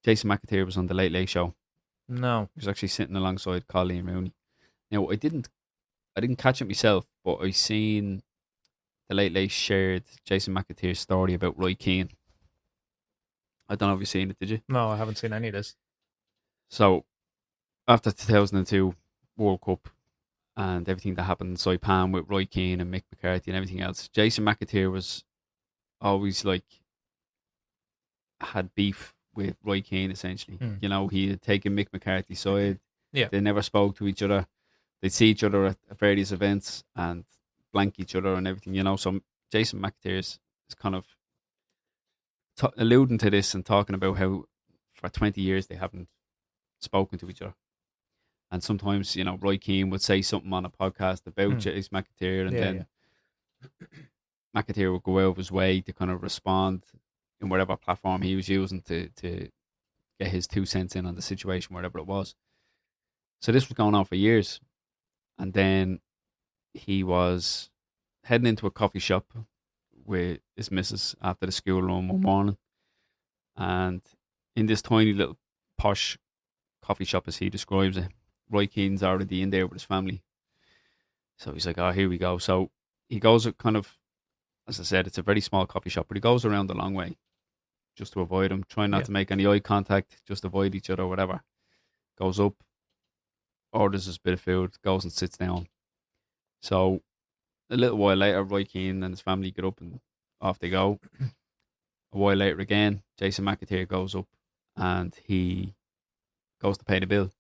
Jason McAteer was on the Late Late Show. No, he was actually sitting alongside Colleen Rooney. Now I didn't catch it myself, but I seen the Late Late shared Jason McAteer's story about Roy Keane. I don't know if you've seen it, did you? No, I haven't seen any of this. So, after 2002 World Cup and everything that happened in Saipan with Roy Keane and Mick McCarthy and everything else, Jason McAteer was always had beef with Roy Keane, essentially. He had taken Mick McCarthy's side. Yeah. They never spoke to each other. They'd see each other at various events and blank each other and everything, So Jason McAteer is kind of alluding to this and talking about how for 20 years they haven't spoken to each other. And sometimes, Roy Keane would say something on a podcast about Jason McAteer, and then McAteer would go out of his way to kind of respond in whatever platform he was using to get his 2 cents in on the situation, whatever it was. So this was going on for years. And then he was heading into a coffee shop with his missus after the school run one morning. And in this tiny little posh coffee shop, as he describes it, Roy Keane's already in there with his family. So he's like, oh, here we go. So he goes kind of, as I said, it's a very small coffee shop, but he goes around the long way just to avoid him, trying not to make any eye contact, just avoid each other or whatever. Goes up, orders his bit of food, goes and sits down. So a little while later, Roy Keane and his family get up and off they go. A while later again, Jason McAteer goes up and he goes to pay the bill.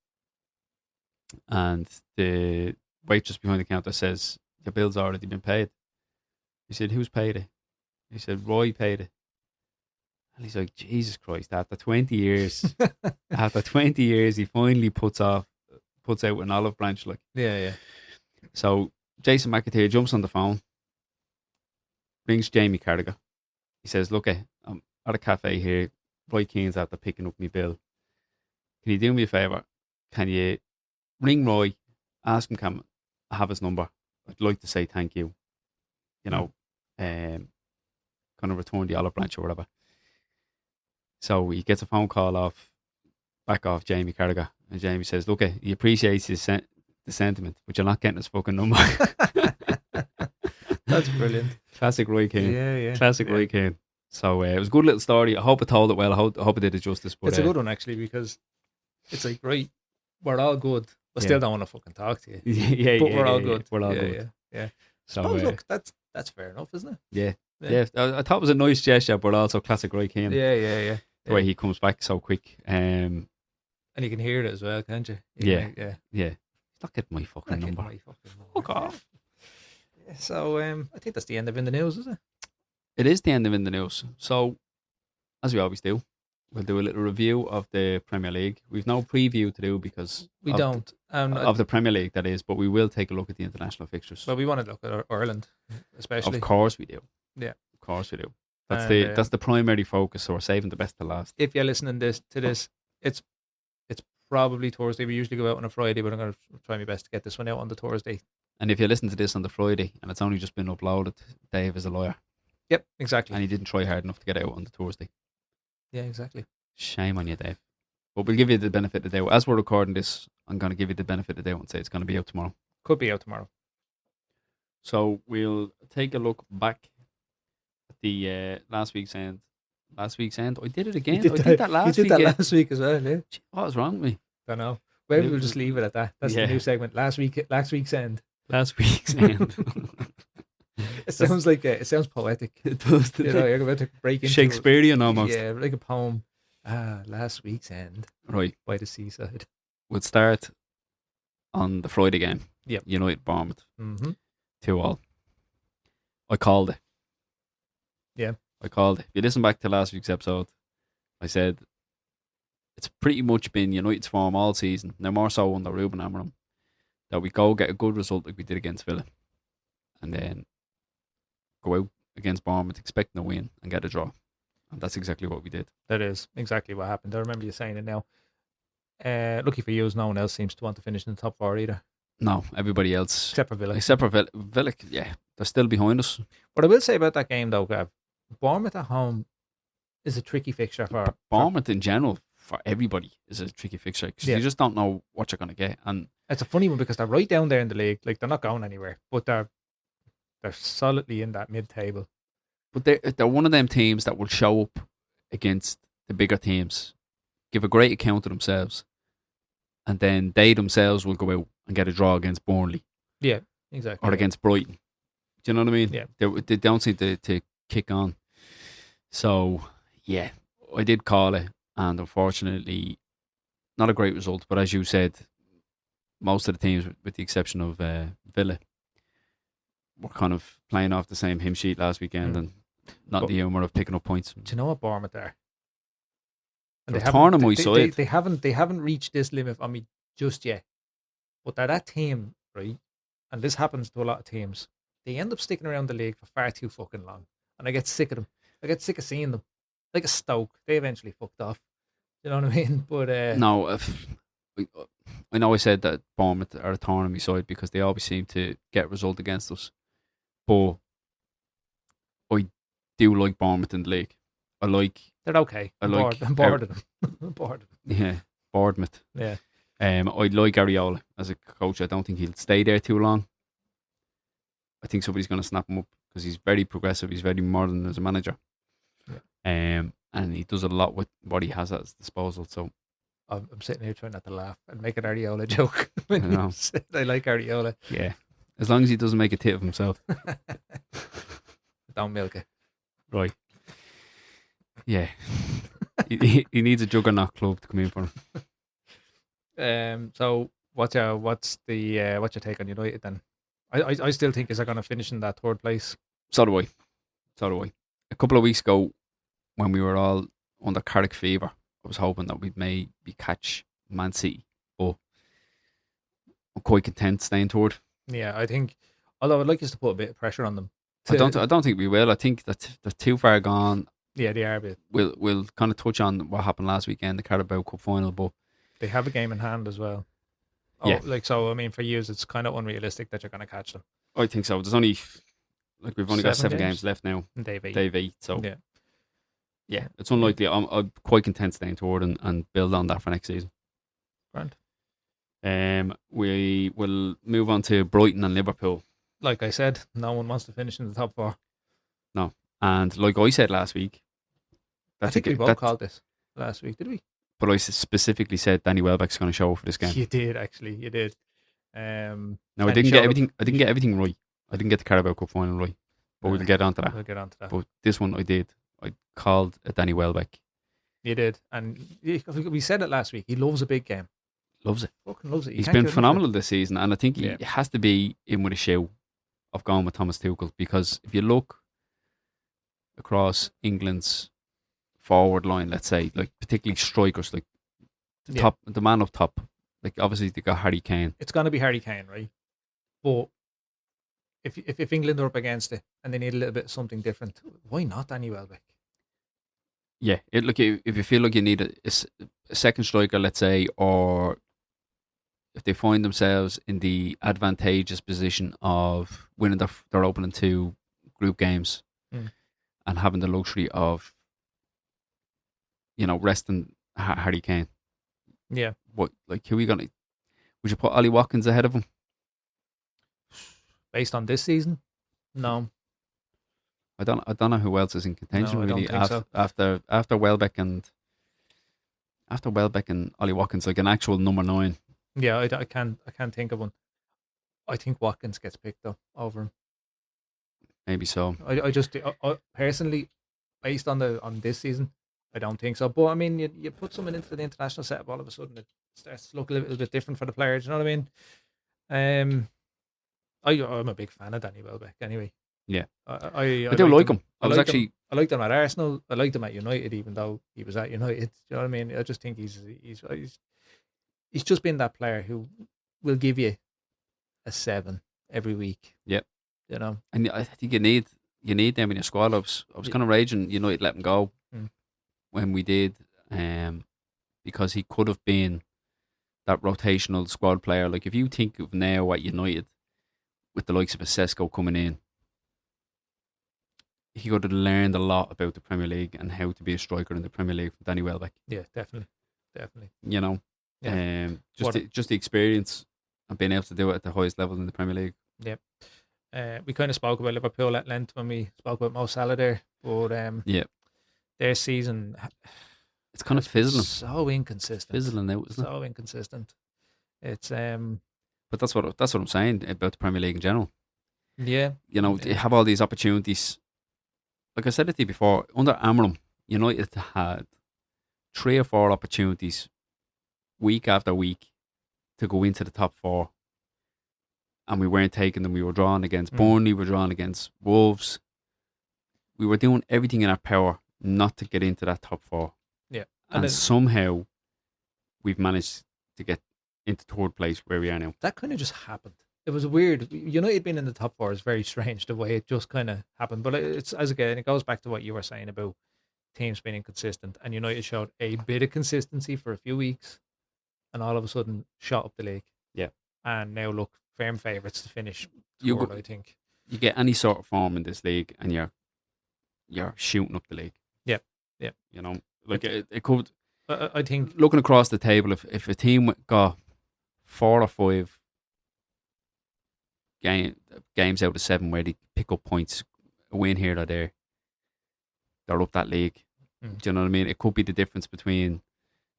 And the waitress behind the counter says, the bill's already been paid. He said, who's paid it? He said, Roy paid it. And he's like, Jesus Christ, after 20 years, he finally puts out an olive branch. Yeah. So Jason McAteer jumps on the phone, rings Jamie Carragher. He says, look, I'm at a cafe here. Roy Keane's after picking up my bill. Can you do me a favour? Can you ring Roy, ask him, can I have his number? I'd like to say thank you. Kind of return the olive branch or whatever. So he gets a phone call back off Jamie Carragher, and Jamie says, look, he appreciates the sentiment, but you're not getting his fucking number. That's brilliant. Classic Roy Keane. Yeah. Classic Roy Keane. So it was a good little story. I hope I told it well. I hope I did it justice. But it's a good one, actually, because it's like, right, we're all good. I still don't want to fucking talk to you. But we're all good. We're all good. Yeah. So look, that's fair enough, isn't it? Yeah. I thought it was a nice gesture, but also classic Roy Keane. Yeah. The way he comes back so quick. And you can hear it as well, can't you? Yeah. Not getting my fucking number. Fuck off. Yeah, so I think that's the end of In the News, is it? It is the end of In the News. So, as we always do, we'll do a little review of the Premier League. We've no preview to do because we don't of the Premier League, that is, but we will take a look at the international fixtures. Well, we want to look at Ireland, especially. Of course we do. Yeah, of course we do. That's the primary focus. So we're saving the best to last. If you're listening to this, it's probably Thursday. We usually go out on a Friday, but I'm going to try my best to get this one out on the Thursday. And if you listen to this on the Friday and it's only just been uploaded, Dave is a liar. Yep, exactly. And he didn't try hard enough to get it out on the Thursday. Yeah, exactly. Shame on you, Dave. But we'll give you the benefit of the doubt. As we're recording this, I'm going to give you the benefit of the doubt and say it's going to be out tomorrow. Could be out tomorrow. So we'll take a look back at the last week's end. Last week's end? I did it again. I did that last week. You did that last week as well, yeah. What was wrong with me? Don't know. Maybe we'll just leave it at that. That's the new segment. Last week's end. Last week's end. It sounds poetic. It does. You're about to break into Shakespearean almost. Yeah, like a poem. Last week's end. Right. By the seaside. We'll start on the Friday game. Yep. United Bournemouth. 2-2. I called it. Yeah. I called it. If you listen back to last week's episode, I said it's pretty much been United's form all season, now more so under Ruben Amorim, that we go get a good result like we did against Villa and then go out against Bournemouth expecting a win and get a draw. And that's exactly what we did. That is exactly what happened. I remember you saying it now. Lucky for you, no one else seems to want to finish in the top four either. No, everybody else. Except for Villa. Villa, yeah, they're still behind us. What I will say about that game though, Gav, Bournemouth at home is a tricky fixture for Bournemouth in general. For everybody is a tricky fixture because you just don't know what you're going to get, and it's a funny one because they're right down there in the league, like they're not going anywhere, but they're solidly in that mid-table. But they're one of them teams that will show up against the bigger teams, give a great account of themselves, and then they themselves will go out and get a draw against Burnley. Yeah, exactly. Or against Brighton. Do you know what I mean? Yeah. They don't seem to kick on. So, yeah, I did call it. And unfortunately, not a great result. But as you said, most of the teams, with the exception of Villa, were kind of playing off the same hymn sheet last weekend and not the humour of picking up points. Do you know what Bournemouth are? And they haven't reached this limit on me just yet. But they're that team, right? And this happens to a lot of teams. They end up sticking around the league for far too fucking long. And I get sick of them. I get sick of seeing them. Like a Stoke. They eventually fucked off. You know what I mean? But no, I know I said that Bournemouth are a thorn on my side because they always seem to get a result against us. But I do like Bournemouth in the league. They're okay. I'm bored of them. I'm bored of them. Yeah, Bournemouth. Yeah. I like Areola as a coach. I don't think he'll stay there too long. I think somebody's going to snap him up because he's very progressive. He's very modern as a manager. Yeah. And he does a lot with what he has at his disposal. So I'm sitting here trying not to laugh and make an Areola joke. I know. I like Areola. Yeah. As long as he doesn't make a tit of himself. Don't milk it. Right. Yeah. he needs a juggernaut club to come in for him. So what's your take on United then? I still think they're going to finish in that third place. So do I. A couple of weeks ago, when we were all under Carrick fever, I was hoping that we'd maybe catch Man City, but I'm quite content staying third. Yeah, I think. Although I'd like us to put a bit of pressure on them. I don't think we will. I think that they're too far gone. Yeah, they are a bit. We'll kind of touch on what happened last weekend, the Carabao Cup final, but they have a game in hand as well. Yeah. So I mean, for years it's kind of unrealistic that you're going to catch them. I think so. There's only we've only got 7 games left now. Dave 8. So yeah, it's unlikely. I'm quite content staying toward and build on that for next season. Grand. We will move on to Brighton and Liverpool. Like I said, no one wants to finish in the top 4. No, and like I said last week, I think we both called this last week, did we? But I specifically said Danny Welbeck's going to show up for this game. You did actually. You did. No, I didn't get everything. I didn't get everything right. I didn't get the Carabao Cup final right. But we'll get onto that. We'll get onto that. But this one I did. I called Danny Welbeck. You did, and we said it last week. He loves a big game. Loves it. Fucking loves it. He's been phenomenal this season, and I think he has to be in with a show of going with Thomas Tuchel, because if you look across England's forward line, let's say, like particularly strikers, like the man up top. Like obviously they got Harry Kane. It's going to be Harry Kane, right? But if England are up against it and they need a little bit of something different, why not Danny Welbeck? Yeah, look, if you feel like you need a second striker, let's say, or if they find themselves in the advantageous position of winning their opening 2 group games and having the luxury of, resting Harry Kane. Yeah. What, like, who are we going to... Would you put Ollie Watkins ahead of him? Based on this season? No. I don't know who else is in contention, no, really, I don't think so. After Welbeck and Ollie Watkins, like an actual number 9. Yeah, I can't think of one. I think Watkins gets picked up over him. Maybe so. I just personally, based on this season, I don't think so. But I mean, you put someone into the international setup, all of a sudden it starts to look a little bit different for the players. You know what I mean? I'm a big fan of Danny Welbeck. Anyway. Yeah, I do like him. I liked him at Arsenal. I liked him at United, even though he was at United. You know what I mean? I just think he's just been that player who will give you a 7 every week. Yep. You know, and I think you need them in your squad. I was kind of raging United let him go when we did, because he could have been that rotational squad player. Like if you think of now at United with the likes of a Sesko coming in, he could have learned a lot about the Premier League and how to be a striker in the Premier League from Danny Welbeck. Yeah, definitely. Just the experience of being able to do it at the highest level in the Premier League. Yep. We kind of spoke about Liverpool at length when we spoke about Mo Salah there, but their season, it's kind of fizzling. So inconsistent. Fizzling out, isn't it? So inconsistent. It's But that's what I'm saying about the Premier League in general. Yeah. They have all these opportunities. Like I said it to you before, under Amram, United had 3 or 4 opportunities week after week to go into the top 4. And we weren't taking them. We were drawing against Burnley, we were drawing against Wolves. We were doing everything in our power not to get into that top 4. Yeah. And somehow we've managed to get into 3rd place where we are now. That kind of just happened. It was weird. United being in the top 4 is very strange, the way it just kind of happened. But it goes back to what you were saying about teams being inconsistent. And United showed a bit of consistency for a few weeks and all of a sudden shot up the league. Yeah. And now look, firm favourites to finish 3rd, I think. You get any sort of form in this league and you're shooting up the league. Yep. Like it could... I think... Looking across the table, if a team got 4 or 5 games out of 7 where they pick up points, a win here or there, they're up that league. Do you know what I mean? It could be the difference between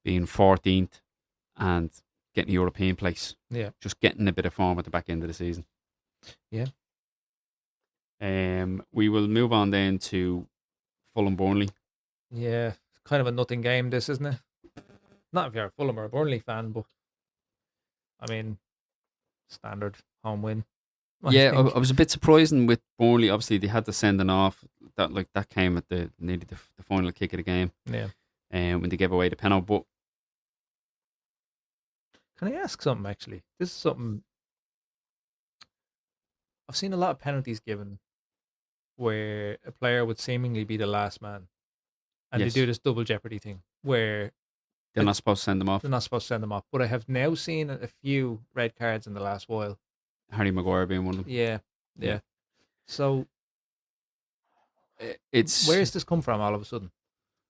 being 14th and getting a European place. Yeah. Just getting a bit of form at the back end of the season. Yeah. We will move on then to Fulham Burnley. Yeah. Kind of a nothing game, this, isn't it? Not if you're a Fulham or a Burnley fan, but I mean, standard home win. I was a bit surprising with Burnley. Obviously, they had to send an off. That came at nearly the final kick of the game. Yeah. When they gave away the penalty. But can I ask something? Actually, this is something I've seen a lot of penalties given, where a player would seemingly be the last man, and they do this double jeopardy thing where they're not supposed to send them off. They're not supposed to send them off. But I have now seen a few red cards in the last while. Harry Maguire being one of them. Yeah. So, it's where has this come from all of a sudden?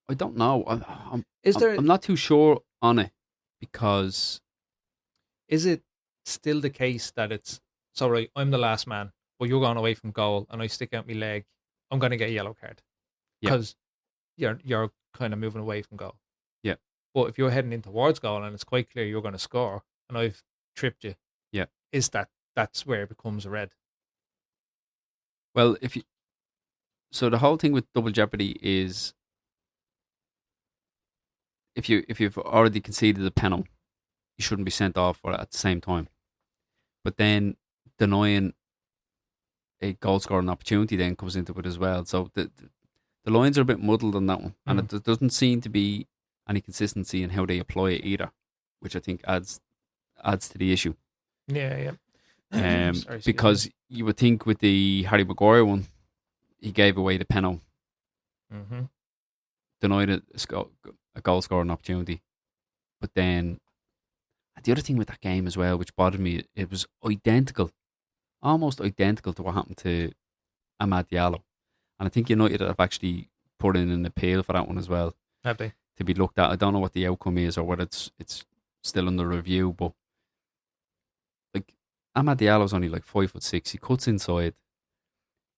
I don't know. I'm not too sure on it, because is it still the case that it's right? I'm the last man, but you're going away from goal, and I stick out my leg. I'm going to get a yellow card because you're kind of moving away from goal. Yeah. But if you're heading in towards goal and it's quite clear you're going to score, and I've tripped you, is that's where it becomes a red? Well, so the whole thing with double jeopardy is if you've already conceded a penalty, you shouldn't be sent off for it at the same time. But then denying a goal scoring opportunity then comes into it as well. So The lines are a bit muddled on that one, and it doesn't seem to be any consistency in how they apply it either, which I think adds to the issue. Yeah. Because you would think with the Harry Maguire one, he gave away the penalty, denied a goal scoring opportunity. But then the other thing with that game as well, which bothered me, it was almost identical to what happened to Amad Diallo. And I think United have actually put in an appeal for that one as well. Have they? To be looked at. I don't know what the outcome is or whether it's still under review, but like Amad Diallo's only like 5'6". He cuts inside,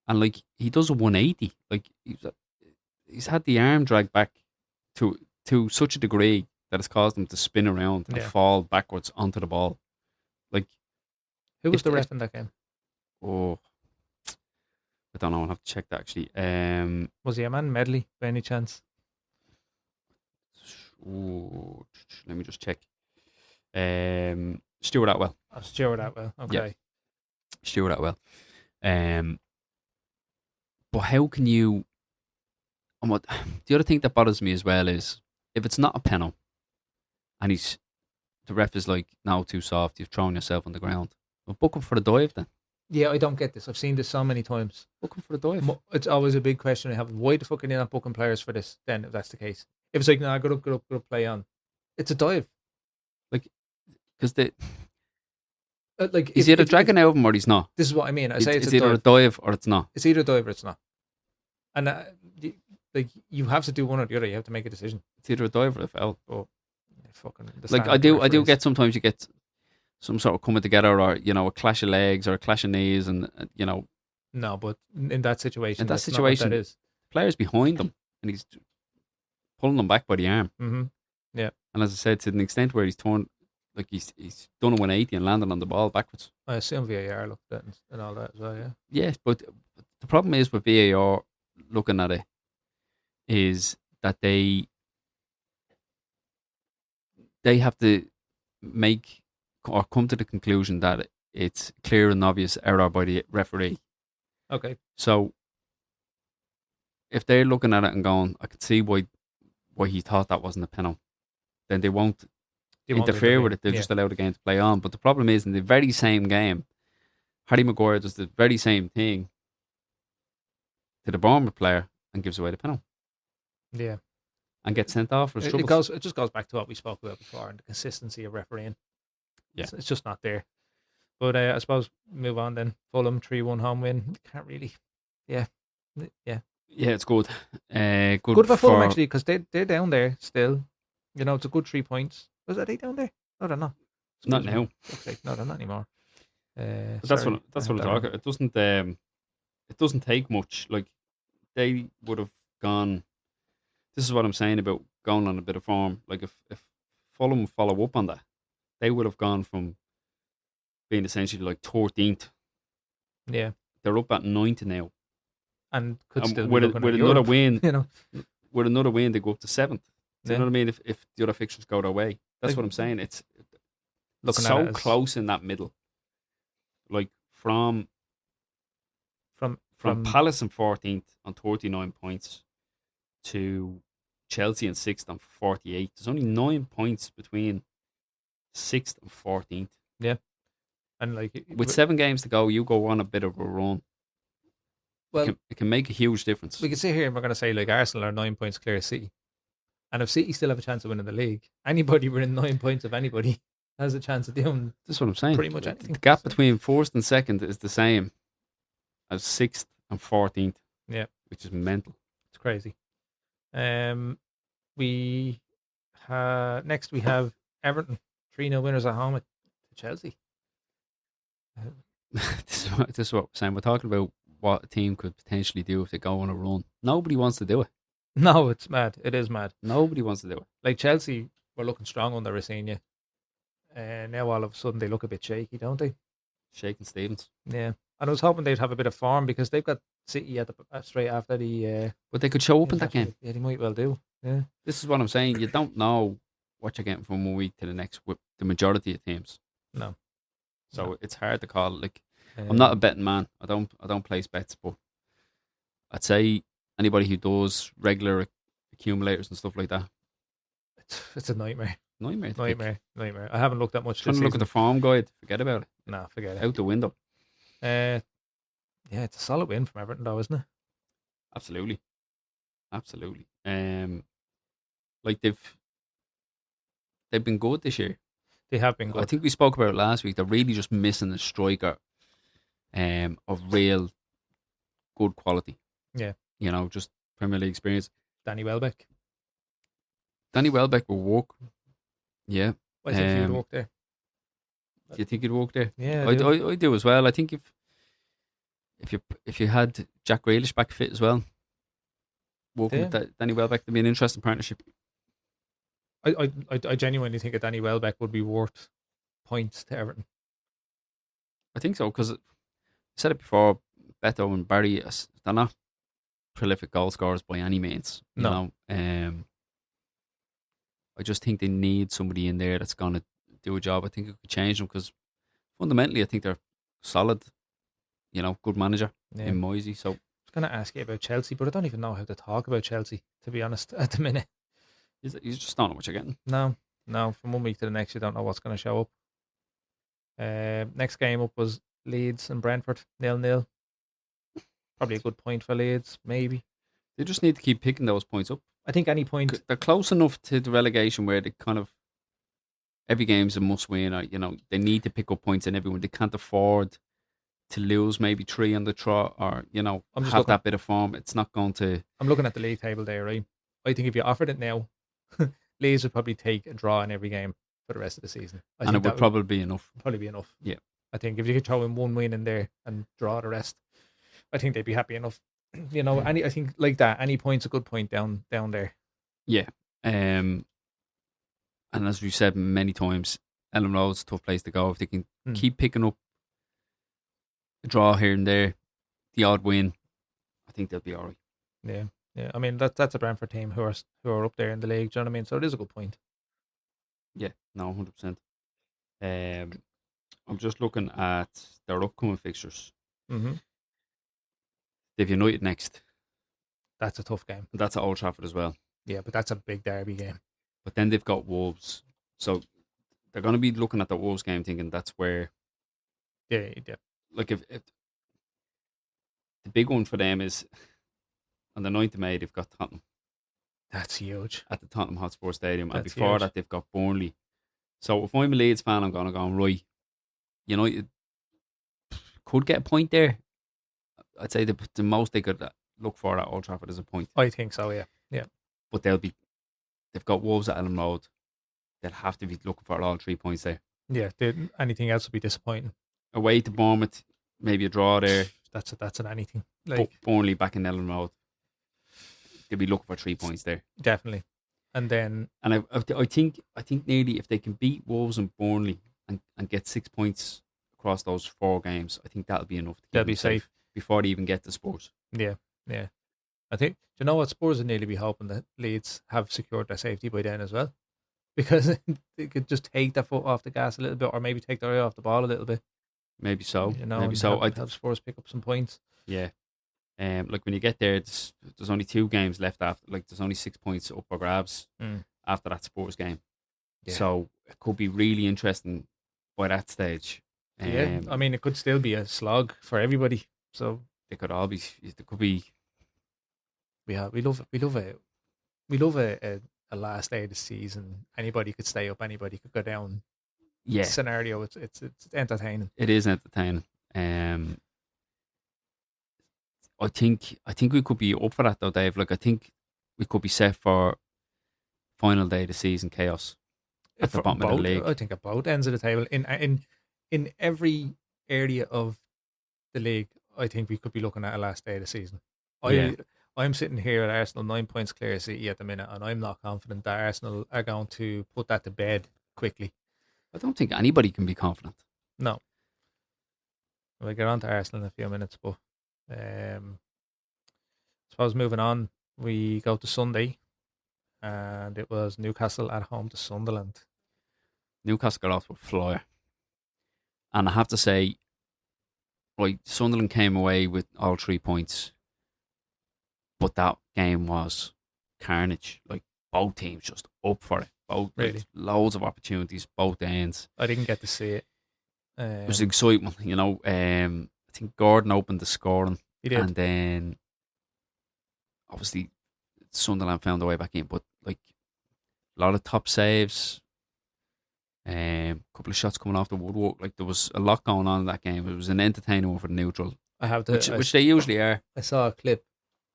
and like he does a 180. Like he's had the arm dragged back to such a degree that it's caused him to spin around and fall backwards onto the ball. Like, who was the ref in that game? Oh, I don't know. I'll have to check that actually. Was he a man Medley by any chance? Ooh, let me just check. Stuart Atwell. Oh, Stuart Atwell. Okay. Yeah. Stuart Atwell. But how can you? And what the other thing that bothers me as well is if it's not a penalty, and the ref is like, "No, too soft. You've thrown yourself on the ground." Well, book him for the dive then. Yeah, I don't get this. I've seen this so many times. Book him for the dive. It's always a big question I have. Why the fuck are they not booking players for this then, if that's the case? If it's like, no, go up, play on. It's a dive. Like, because like he's either dragging out of him or he's not. This is what I mean. It's either a dive or it's not. It's either a dive or it's not. And like you have to do one or the other. You have to make a decision. It's either a dive or a foul. Oh, fucking. Like I do get sometimes you get some sort of coming together, or a clash of legs or a clash of knees, and No, but in that situation, that is. The player's behind them and he's pulling them back by the arm. Mm-hmm. Yeah. And as I said, to an extent where he's torn, like he's done a 180 and landed on the ball backwards. I assume VAR looked at it and all that as well. Yeah. Yes, but the problem is with VAR looking at it is that they have to make or come to the conclusion that it's clear and obvious error by the referee. Okay. So if they're looking at it and going, I can see why he thought that wasn't a penalty, then they won't interfere with it. They'll just allow the game to play on. But the problem is, in the very same game, Harry Maguire does the very same thing to the Bournemouth player and gives away the penalty. Yeah. And gets sent off for his troubles. It just goes back to what we spoke about before and the consistency of refereeing. Yeah. It's just not there. But I suppose move on then. Fulham 3-1 home win. Can't really. Yeah. Yeah. Yeah, it's good. Good for Fulham actually, because they're down there still. It's a good 3 points. Was that 8 down there? No, they're not. Not now. Okay, no, they're not anymore. That's what I'm talking. It doesn't take much. Like they would have gone. This is what I'm saying about going on a bit of form. Like if Fulham follow up on that, they would have gone from being essentially like 13th. Yeah, they're up at 9th now, and could still with another win. With another win, they go up to 7th. Do you know what I mean? If the other fixtures go their way, that's what I'm saying. It's so close in that middle. Like from Palace in 14th on 39 points to Chelsea in 6th on 48. There's only 9 points between 6th and 14th. Yeah. And like with 7 games to go, you go on a bit of a run. Well, it can make a huge difference. We can sit here and we're going to say like Arsenal are 9 points clear of City. And if City still have a chance of winning the league, anybody within 9 points of anybody has a chance of doing. That's what I'm saying. Pretty much anything. The gap between 1st and 2nd is the same as 6th and 14th. Yeah. Which is mental. It's crazy. Next we have Everton 3-0 winners at home at Chelsea. This is what we're saying. We're talking about what a team could potentially do if they go on a run. Nobody wants to do it. No, it's mad. It is mad. Nobody wants to do it. Like Chelsea were looking strong under Rosenior. Now all of a sudden they look a bit shaky, don't they? Shaking Stevens. Yeah. And I was hoping they'd have a bit of form because they've got City straight after the... but they could show up in that game. Yeah, they might well do. Yeah. This is what I'm saying. You don't know what you're getting from one week to the next with the majority of teams. No. So it's hard to call. Like I'm not a betting man. I don't place bets, but I'd say anybody who does regular accumulators and stuff like that. It's a nightmare. Nightmare. I haven't looked at much Trying this to look season. at the form guide. Forget about it. Nah, forget it. Out the window. Yeah, it's a solid win from Everton, though, isn't it? Absolutely. Like they've been good this year. They have been good. I think we spoke about it last week. They're really just missing a striker of real good quality. Yeah. Just Premier League experience. Danny Welbeck will work. Yeah. I think he would work there. Do you think he'd work there? Yeah, I do as well. I think if you had Jack Grealish back fit as well, working with Danny Welbeck would be an interesting partnership. I genuinely think that Danny Welbeck would be worth points to Everton. I think so, because I said it before, Beto and Barry, they're not prolific goal scorers by any means. You know, I just think they need somebody in there that's going to do a job. I think it could change them, because fundamentally I think they're solid, good manager in Moisey. So I was going to ask you about Chelsea, but I don't even know how to talk about Chelsea, to be honest, at the minute. You just don't know what you're getting. No. From 1 week to the next, you don't know what's going to show up. Next game up was Leeds and Brentford, 0-0. Probably a good point for Leeds, maybe. They just need to keep picking those points up. I think any point... They're close enough to the relegation where they kind of... Every game's a must-win. Or, they need to pick up points in everyone. They can't afford to lose maybe 3 on the trot, or, have that bit of form. It's not going to... I'm looking at the league table there, right? I think if you offered it now, Leeds would probably take a draw in every game for the rest of the season. And it would probably be enough. Probably be enough. Yeah. I think if you could throw in 1 win in there and draw the rest, I think they'd be happy enough. I think like that, any point's a good point down there. Yeah. And as we've said many times, Ellen Road's a tough place to go. If they can keep picking up a draw here and there, the odd win, I think they'll be all right. Yeah. Yeah, I mean that's a Brentford team who are up there in the league. Do you know what I mean? So it is a good point. Yeah, no, 100%. I'm just looking at their upcoming fixtures. Mm-hmm. They've United next. That's a tough game. That's at Old Trafford as well. Yeah, but that's a big derby game. But then they've got Wolves, so they're going to be looking at the Wolves game, thinking that's where. Yeah. Like if the big one for them is. On the 9th of May, they've got Tottenham. That's huge. At the Tottenham Hotspur Stadium. That's and before huge. that, they've got Burnley. So if I'm a Leeds fan, I'm going to go, right, United could get a point there. I'd say the most they could look for at Old Trafford is a point. I think so, yeah. But they've got Wolves at Ellen Road. They'll have to be looking for all 3 points there. Yeah, anything else would be disappointing. Away to Bournemouth, maybe a draw there. That's an anything. Burnley back in Ellen Road. They'll be looking for 3 points there. Definitely. And then... And I think nearly if they can beat Wolves and Burnley and get 6 points across those 4 games, I think that'll be enough to keep they'll be safe before they even get to Spurs. Yeah. I think, do you know what, Spurs would nearly be hoping that Leeds have secured their safety by then as well. Because they could just take their foot off the gas a little bit, or maybe take their eye off the ball a little bit. Maybe so. Maybe so. Have Spurs pick up some points. Yeah. Like when you get there, there's only 2 games left after. Like there's only 6 points up for grabs after that Spurs game. Yeah. So it could be really interesting by that stage. Yeah, I mean it could still be a slog for everybody. So they could all be. There could be. We love a last day of the season. Anybody could stay up. Anybody could go down. Yeah. Scenario. It's entertaining. It is entertaining. I think we could be up for that though, Dave. Like I think we could be set for final day of the season chaos at the bottom of the league. I think at both ends of the table, in every area of the league, I think we could be looking at a last day of the season. I'm sitting here at Arsenal 9 points clear of City at the minute, and I'm not confident that Arsenal are going to put that to bed quickly. I don't think anybody can be confident. No. We'll get on to Arsenal in a few minutes, but I suppose moving on, we go to Sunday, and it was Newcastle at home to Sunderland. Newcastle got off to a flyer. And I have to say, right, Sunderland came away with all 3 points. But that game was carnage. Like, both teams just up for it. Both Really? like, loads of opportunities, both ends. I didn't get to see it. It was excitement, you know. I think Gordon opened the scoring. He did. And then, obviously, Sunderland found their way back in. But, like, a lot of top saves. A couple of shots coming off the woodwork. Like, there was a lot going on in that game. It was an entertaining one for the neutral. Which they usually are. I saw a clip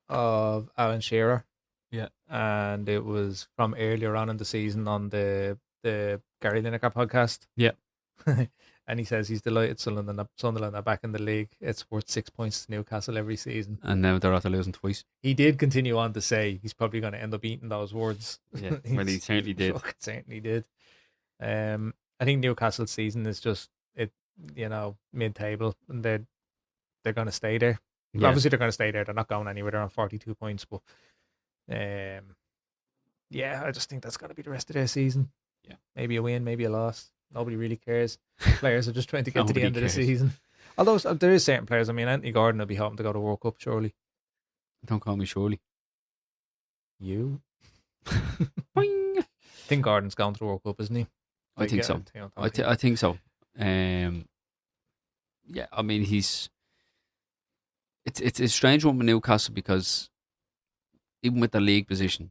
of Alan Shearer. Yeah. And it was from earlier on in the season on the Gary Lineker podcast. Yeah. And he says he's delighted Sunderland are back in the league. It's worth 6 points to Newcastle every season. And now they're after losing twice. He did continue on to say he's probably going to end up eating those words. Yeah, well, he certainly did. Certainly did. I think Newcastle's season is just mid-table, and they're going to stay there. Yeah. Obviously, they're going to stay there. They're not going anywhere. They're on 42 points, but I just think that's going to be the rest of their season. Yeah, maybe a win, maybe a loss. Nobody really cares. Players are just trying to get to the end of the season. Although there is certain players. I mean, Anthony Gordon will be hoping to go to World Cup, surely. Don't call me Shirley. You? I think Gordon's going to the World Cup, isn't he? I think so. I think so. Yeah, I mean, it's a strange one with Newcastle because even with the league position,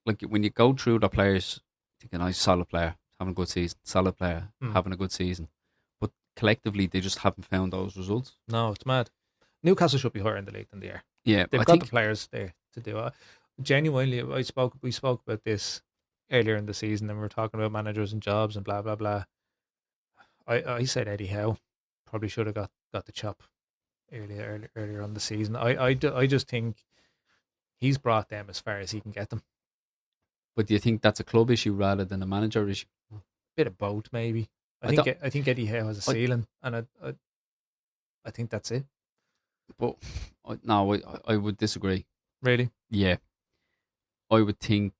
like when you go through the players, thinking, "Nice, solid player, having a good season, solid player, having a good season," but collectively they just haven't found those results. No, it's mad. Newcastle should be higher in the league than they are. Yeah, they've got the players there to do it. Genuinely, we spoke about this earlier in the season, and we were talking about managers and jobs and blah blah blah. I said Eddie Howe probably should have got the chop earlier on the season. I just think he's brought them as far as he can get them. But do you think that's a club issue rather than a manager issue? Bit of both, maybe. I think Eddie Howe has a ceiling, and I think that's it. But no, I would disagree. Really? Yeah, I would think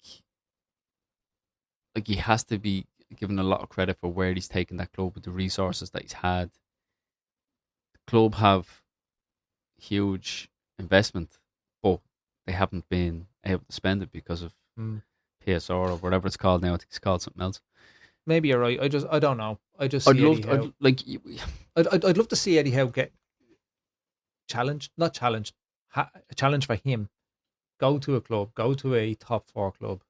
like he has to be given a lot of credit for where he's taken that club with the resources that he's had. The club have huge investment, but they haven't been able to spend it because of PSR or whatever it's called now. I think it's called something else. Maybe you're right. I don't know. I'd love to see Eddie Howe get challenged. Not challenged. A challenge for him. Go to a club. Go to a top 4 club.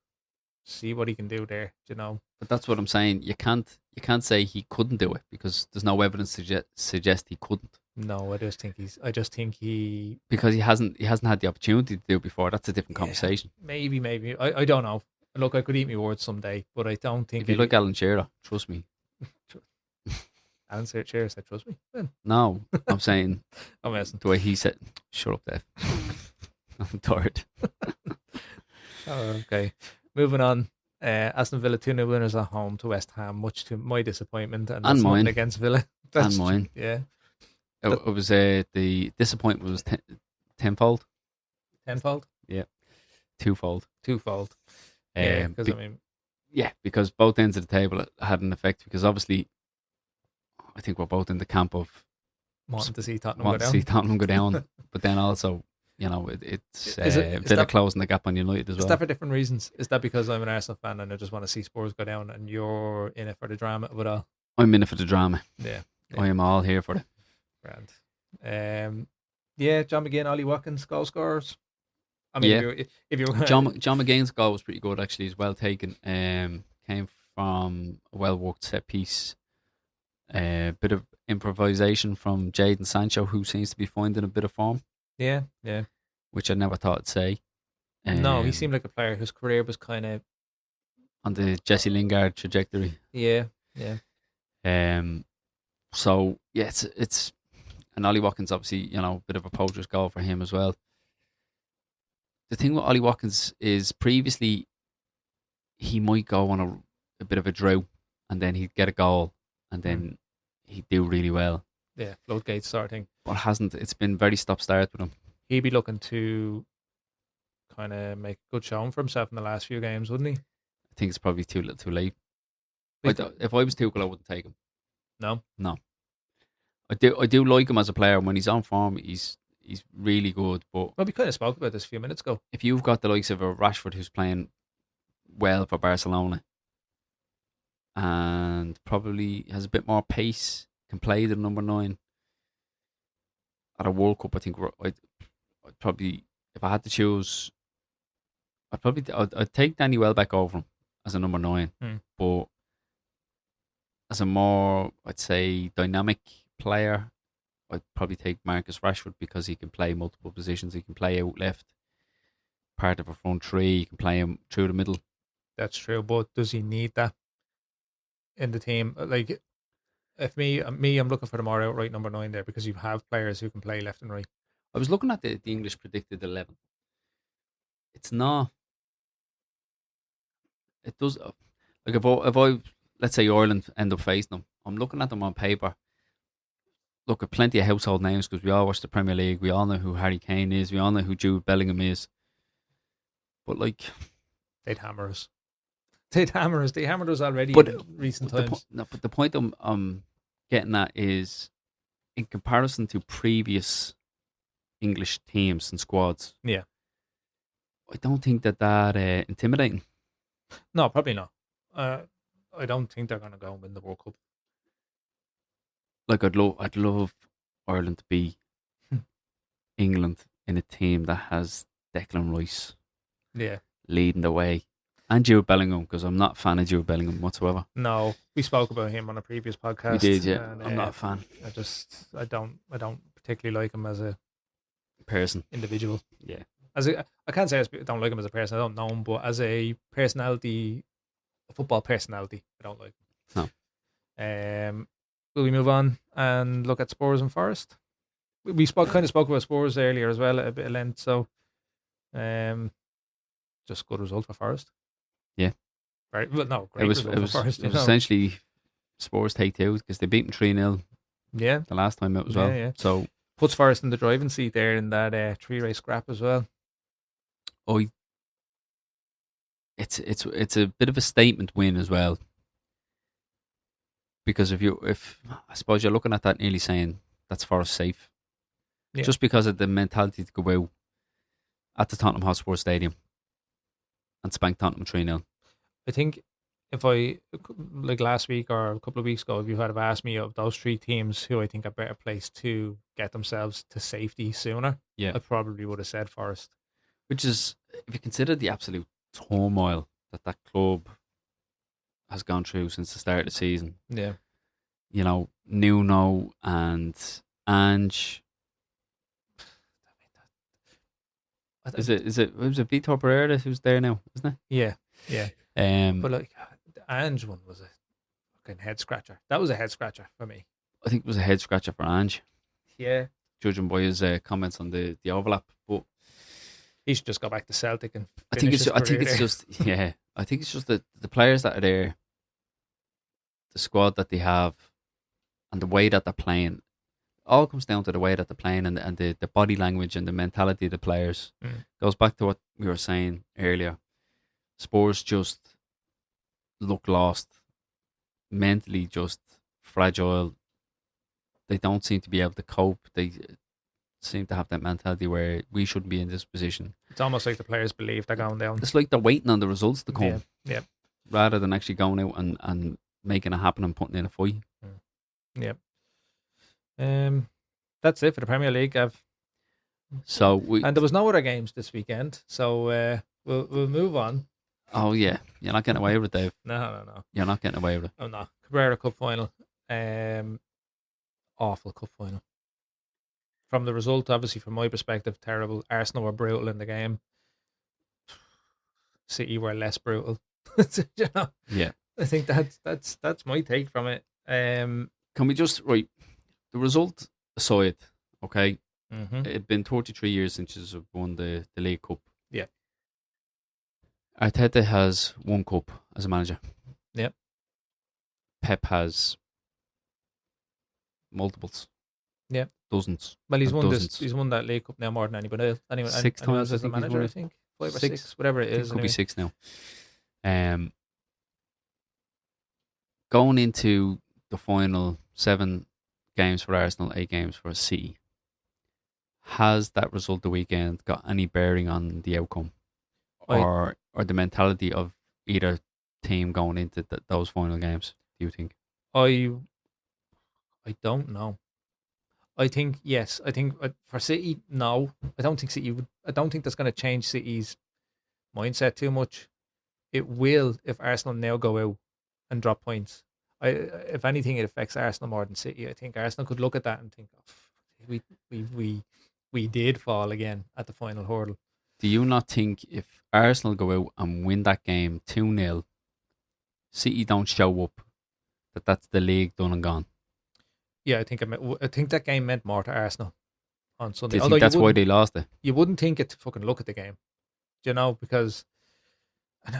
See what he can do there. You know. But that's what I'm saying. You can't say he couldn't do it because there's no evidence to suggest he couldn't. No, I just think he because he hasn't had the opportunity to do it before. That's a different conversation. Maybe. I don't know. Look, I could eat my words someday, but I don't think. If you like Alan Shearer, trust me. Alan Shearer said, "Trust me." Then. No, I'm saying. I'm messing. The way he said, "Shut up, Dave." I'm tired. Okay, moving on. Aston Villa 2-0 winners at home to West Ham, much to my disappointment, and mine against Villa. And mine. Yeah. It was the disappointment was tenfold. Tenfold? Yeah. Twofold. Yeah, because both ends of the table had an effect. Because obviously, I think we're both in the camp of wanting to see Tottenham go down, but then also, it's Villa closing the gap on United as well. Is that for different reasons? Is that because I'm an Arsenal fan and I just want to see Spurs go down, and you're in it for the drama of it all? I'm in it for the drama. Yeah. I am all here for it. Grand. John McGinn, Ollie Watkins, goal scorers. I mean, if you're John McGinn's goal was pretty good actually. He's well taken. Came from a well worked set piece. Bit of improvisation from Jadon Sancho, who seems to be finding a bit of form. Yeah. Which I never thought I'd say. No, he seemed like a player whose career was kind of on the Jesse Lingard trajectory. Yeah. So yeah, it's and Ollie Watkins obviously, a bit of a poacher's goal for him as well. The thing with Ollie Watkins is previously he might go on a bit of a drought and then he'd get a goal and then he'd do really well. Yeah, floodgates sort of thing. But it's been very stop-start with him. He'd be looking to kind of make a good showing for himself in the last few games, wouldn't he? I think it's probably too late. If I was Tuchel, I wouldn't take him. No. I do like him as a player. When he's on form, he's He's really good. But we kind of spoke about this a few minutes ago. If you've got the likes of a Rashford who's playing well for Barcelona and probably has a bit more pace, can play the number 9 at a World Cup, I think I'd probably, if I had to choose, I'd take Danny Welbeck over him as a number 9. But as a more, I'd say, dynamic player, I'd probably take Marcus Rashford because he can play multiple positions. He can play out left, part of a front three. You can play him through the middle. That's true, but does he need that in the team? Like, if I'm looking for the more outright number 9 there, because you have players who can play left and right. I was looking at the English predicted 11. It's not. It does. Like if I let's say Ireland end up facing them, I'm looking at them on paper. Look at plenty of household names because we all watch the Premier League. We all know who Harry Kane is. We all know who Jude Bellingham is. But like, they'd hammer us. They hammered us already in recent times. But the point I'm getting at is, in comparison to previous English teams and squads, yeah, I don't think that intimidating. No, probably not. I don't think they're going to go and win the World Cup. Like, I'd love Ireland to be England in a team that has Declan Rice, leading the way. And Jude Bellingham, because I'm not a fan of Jude Bellingham whatsoever. No, we spoke about him on a previous podcast. We did, yeah. And, I'm not a fan. I don't particularly like him as a person, individual. Yeah. I can't say I don't like him as a person. I don't know him, but as a personality, a football personality, I don't like him. No. Will we move on and look at Spurs and Forest? We spoke about Spurs earlier as well, a bit of length. So, just good result for Forest. Yeah. Right. Well, no, great result for Forest. It was essentially Spurs take 2 because they beat them 3-0. Yeah. The last time out as well. Yeah. So puts Forest in the driving seat there in that 3-race scrap as well. It's a bit of a statement win as well. Because if I suppose you're looking at that nearly saying that's Forest safe. Yeah. Just because of the mentality to go out at the Tottenham Hotspur Stadium and spank Tottenham 3-0. I think if I, like last week or a couple of weeks ago, if you had have asked me of those 3 teams who I think are better placed to get themselves to safety sooner, I probably would have said Forest. Which is, if you consider the absolute turmoil that club has gone through since the start of the season. Yeah. You know, Nuno and Ange. Is it Vitor Pereira who's there now, isn't it? Yeah. But like the Ange one was a fucking head scratcher. That was a head scratcher for me. I think it was a head scratcher for Ange. Yeah. Judging by his comments on the overlap, but he should just go back to Celtic and I think it's just the players that are there, the squad that they have, and the way that they're playing. All comes down to the way that they're playing and the body language and the mentality of the players. Goes back to what we were saying earlier. Spurs just look lost, mentally just fragile. They don't seem to be able to cope. They seem to have that mentality where we shouldn't be in this position. It's almost like the players believe they're going down. It's like they're waiting on the results to come. Yeah. Rather than actually going out and making it happen and putting in a fight. Yeah. That's it for the Premier League, Gav. And there was no other games this weekend, so we'll move on. Oh yeah, you're not getting away with it, Dave. No. You're not getting away with it. Oh no, Cabrera Cup final, awful cup final. From the result, obviously, from my perspective, terrible. Arsenal were brutal in the game. City were less brutal. You know? Yeah, I think that's my take from it. Can we just the result aside? Okay, It had been 33 years since you've won the League Cup. Yeah. Arteta has 1 cup as a manager. Yep. Pep has multiples. Yeah. Dozens. Well, he's won that League Cup now more than anybody else. 6 times as a manager, I think. 5 or 6, whatever it is. It could be 6 now. Going into the final, 7 games for Arsenal, 8 games for City. has that result the weekend got any bearing on the outcome or the mentality of either team going into those final games? Do you think? I don't know. I think yes. I think for City, no. I don't think City would. I don't think that's going to change City's mindset too much. It will if Arsenal now go out and drop points. If anything, it affects Arsenal more than City. I think Arsenal could look at that and think, oh, we did fall again at the final hurdle. Do you not think if Arsenal go out and win that game 2-0, City don't show up, that's the league done and gone? Yeah, I think that game meant more to Arsenal on Sunday. Do you think that's why they lost it? You wouldn't think it to fucking look at the game, because do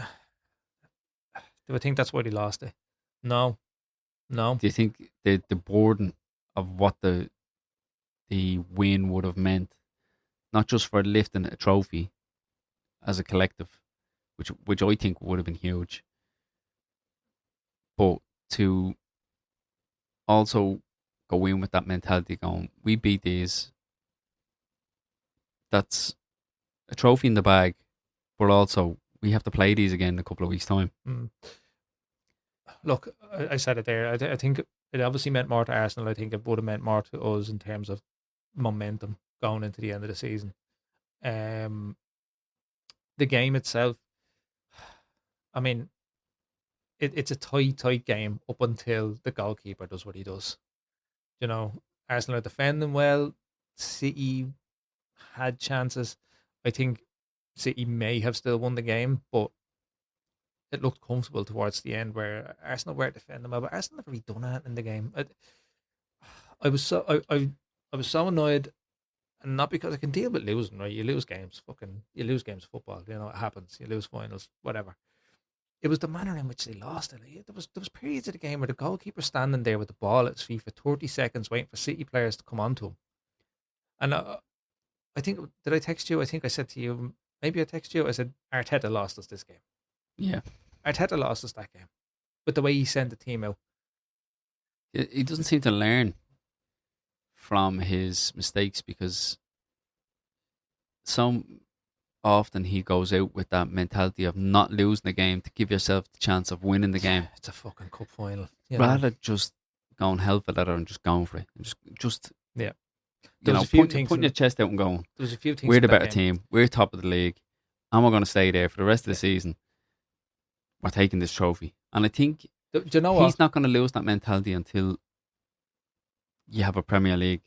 I think that's why they lost it? No. Do you think the burden of what the win would have meant, not just for lifting a trophy as a collective, which I think would have been huge, but to also go in with that mentality going, we beat these, that's a trophy in the bag, but also we have to play these again in a couple of weeks' time. Look, I said it there. I think it obviously meant more to Arsenal. I think it would have meant more to us in terms of momentum going into the end of the season. The game itself, I mean, it's a tight game up until the goalkeeper does what he does. Arsenal are defending well. City had chances. I think City may have still won the game, but it looked comfortable towards the end where Arsenal were defending well, but Arsenal never really done that in the game. I was so annoyed, and not because I can deal with losing, right? You lose games, of football. It happens. You lose finals, whatever. It was the manner in which they lost it. There was periods of the game where the goalkeeper standing there with the ball at his feet for 30 seconds waiting for City players to come onto him. And I think, did I text you? I think I said to you, maybe I texted you, I said, Arteta lost us this game. Yeah. Arteta lost us that game. But the way he sent the team out. He doesn't seem to learn from his mistakes, because so often he goes out with that mentality of not losing the game to give yourself the chance of winning the game. It's a fucking cup final. Rather just going hell for leather and just going for it. Just yeah. Putting your chest out and going. There's a few things. We're the better team. We're top of the league. And we're going to stay there for the rest of the season. We're taking this trophy. And I think do you know he's not going to lose that mentality until you have a Premier League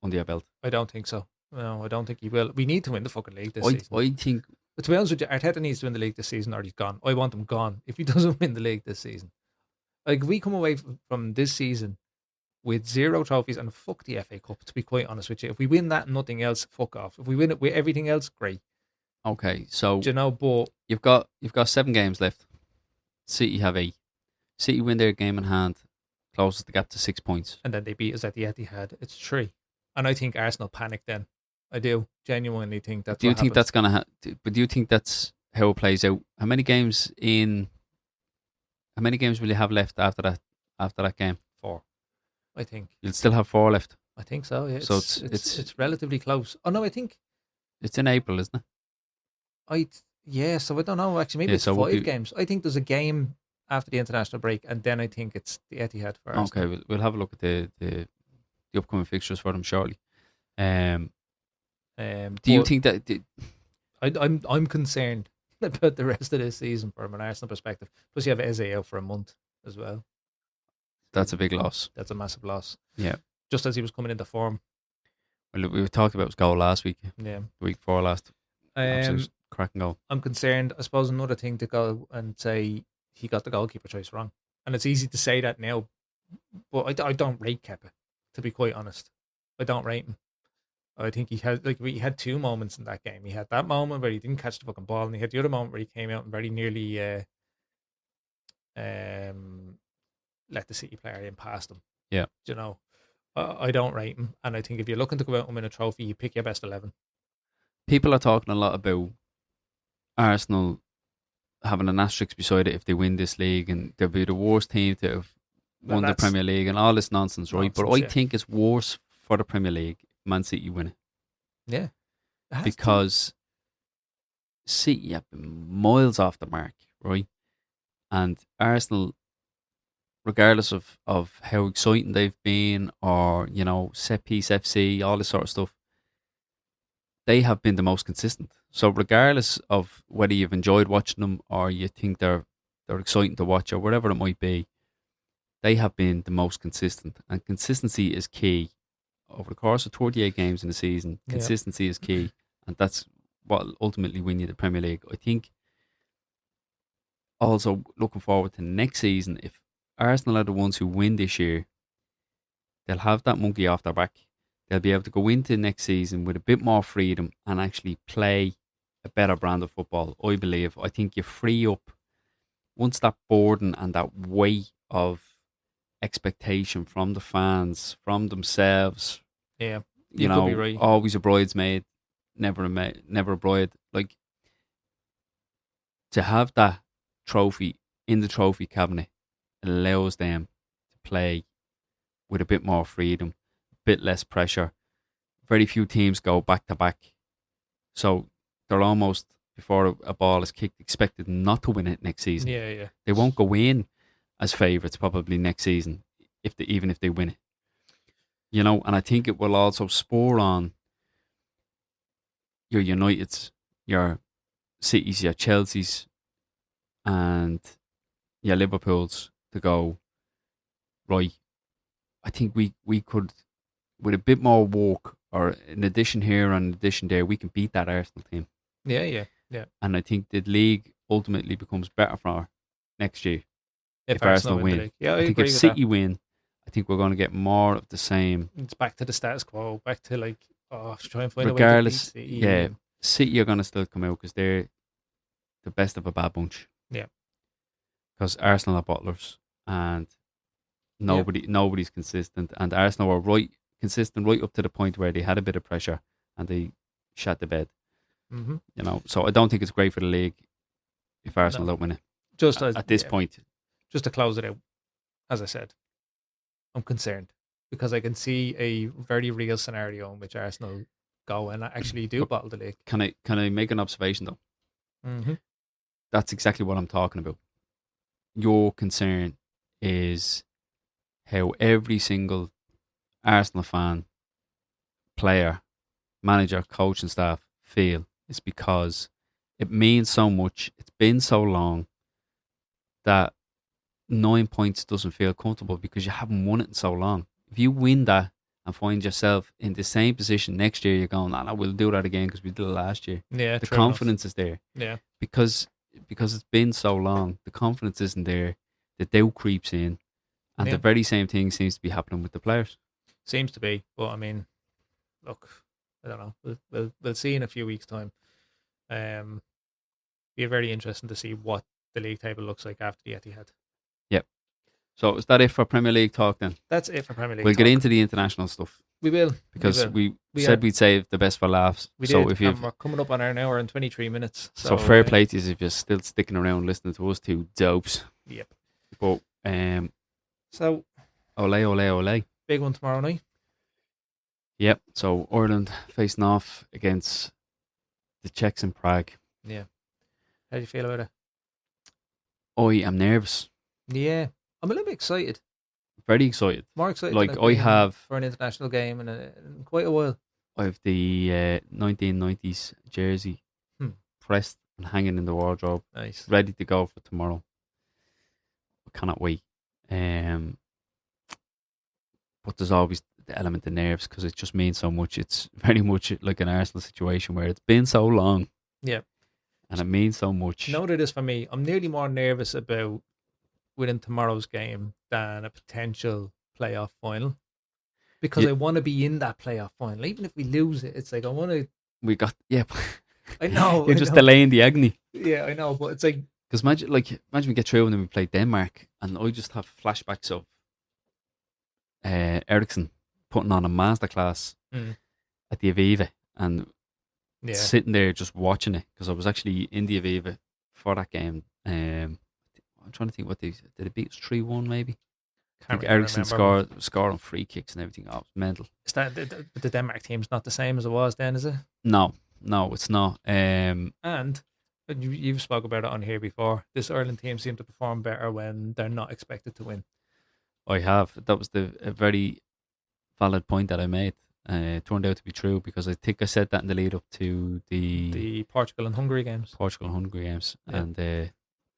under your belt. I don't think so. No, I don't think he will. We need to win the fucking league this season. I think... But to be honest with you, Arteta needs to win the league this season or he's gone. I want him gone if he doesn't win the league this season. Like, if we come away from this season with 0 trophies and fuck the FA Cup, to be quite honest with you. If we win that and nothing else, fuck off. If we win it with everything else, great. Okay, so... but... You've got 7 games left. City have 8. City win their game in hand, closes the gap to 6 points. And then they beat us at the Etihad. It's 3. And I think Arsenal panic then. I do genuinely think that's. Do you think that's gonna? But do you think that's how it plays out? How many games will you have left after that game? 4, I think. You'll still have 4 left. I think so. Yeah. So it's relatively close. Oh no, I think it's in April, isn't it? So I don't know. Actually, maybe it's 5 games. I think there's a game after the international break, and then I think it's the Etihad for Arsenal. Okay, we'll have a look at the upcoming fixtures for them shortly. Do you think that... I'm concerned about the rest of this season from an Arsenal perspective. Plus you have Eze out for a month as well. That's a big loss. That's a massive loss. Yeah. Just as he was coming into form. Well, we talked about his goal last week. Yeah. The week before last. Absolute cracking goal. I'm concerned. I suppose another thing to go and say he got the goalkeeper choice wrong. And it's easy to say that now, but I don't rate Kepa, to be quite honest. I don't rate him. I think he had 2 moments in that game. He had that moment where he didn't catch the fucking ball, and he had the other moment where he came out and very nearly let the City player in past him. Yeah. I don't rate him, and I think if you're looking to go out and win a trophy, you pick your best 11. People are talking a lot about Arsenal having an asterisk beside it if they win this league, and they'll be the worst team to have won the Premier League and all this nonsense, right? But I think it's worse for the Premier League Man City win it. Yeah. Because City have been miles off the mark, right? And Arsenal, regardless of how exciting they've been, or set piece FC, all this sort of stuff, they have been the most consistent. So regardless of whether you've enjoyed watching them or you think they're exciting to watch or whatever it might be, they have been the most consistent. And consistency is key. Over the course of 28 games in the season, consistency is key. And that's what will ultimately win you the Premier League. I think also looking forward to next season, if Arsenal are the ones who win this year, they'll have that monkey off their back. They'll be able to go into next season with a bit more freedom and actually play a better brand of football, I believe. I think you free up, once that burden and that weight of expectation from the fans, from themselves. Yeah, you could be right. Always a bridesmaid, never a bride. Like, to have that trophy in the trophy cabinet allows them to play with a bit more freedom, a bit less pressure. Very few teams go back to back, so they're almost, before a ball is kicked, expected not to win it next season. Yeah. They won't go in as favourites probably next season, even if they win it. And I think it will also spur on your Uniteds, your Cities, your Chelseas, and your Liverpools to go, right, I think we could, with a bit more work, or an addition here and an addition there, we can beat that Arsenal team. Yeah. And I think the league ultimately becomes better for next year if Arsenal win. Yeah, I think if City win, I think we're going to get more of the same. It's back to the status quo, back to try and find regardless, a way to beat City. City are going to still come out because they're the best of a bad bunch. Yeah. Because Arsenal are bottlers and nobody's consistent, and Arsenal were consistent right up to the point where they had a bit of pressure and they shat the bed. Mm-hmm. So I don't think it's great for the league if Arsenal don't win it. Just at this point. Just to close it out, as I said, I'm concerned because I can see a very real scenario in which Arsenal go and actually do bottle the league. Can I make an observation though? Mm-hmm. That's exactly what I'm talking about. Your concern is how every single Arsenal fan, player, manager, coach and staff feel. It's because it means so much. It's been so long that 9 points doesn't feel comfortable because you haven't won it in so long. If you win that and find yourself in the same position next year, you're going, no, we'll do that again because we did it last year. Yeah, the confidence is there. Yeah, because it's been so long, the confidence isn't there. The doubt creeps in, and the very same thing seems to be happening with the players. Seems to be, but I mean, look, I don't know. We'll see in a few weeks' time. Be very interesting to see what the league table looks like after the Etihad. Yep. So is that it for Premier League talk then? That's it for Premier League. We'll get into the international stuff. We will, because we said we'd save the best for laughs. We did, and we're coming up on an hour and 23 minutes. So fair play to you if you're still sticking around listening to us two dopes. Yep. But so ole. Big one tomorrow night. Yep. So Ireland facing off against the Czechs in Prague. Yeah. How do you feel about it? I am nervous. Yeah. I'm a little bit excited. Very excited. More excited. Like I have for an international game in quite a while. I have the 1990s jersey pressed and hanging in the wardrobe. Nice. Ready to go for tomorrow. I cannot wait. But there's always the element of nerves because it just means so much. It's very much like an Arsenal situation where it's been so long. Yeah. And it means so much. You know what it is for me? I'm nearly more nervous about winning tomorrow's game than a potential playoff final. Because I want to be in that playoff final. Even if we lose it, it's like I want to... I know. You're just delaying the agony. Yeah, I know, but it's like... Because imagine we get through and then we play Denmark and I just have flashbacks of Ericsson putting on a masterclass at the Aviva and sitting there just watching it because I was actually in the Aviva for that game. I'm trying to think what did it beat us 3-1 maybe? I think Eriksson scored on free kicks and everything. Oh, it's mental. Is that the Denmark team's not the same as it was then, is it? No, it's not. And you've spoke about it on here before. This Ireland team seem to perform better when they're not expected to win. I have. That was a very valid point that I made. It turned out to be true because I think I said that in the lead up to the Portugal and Hungary games. Yeah. And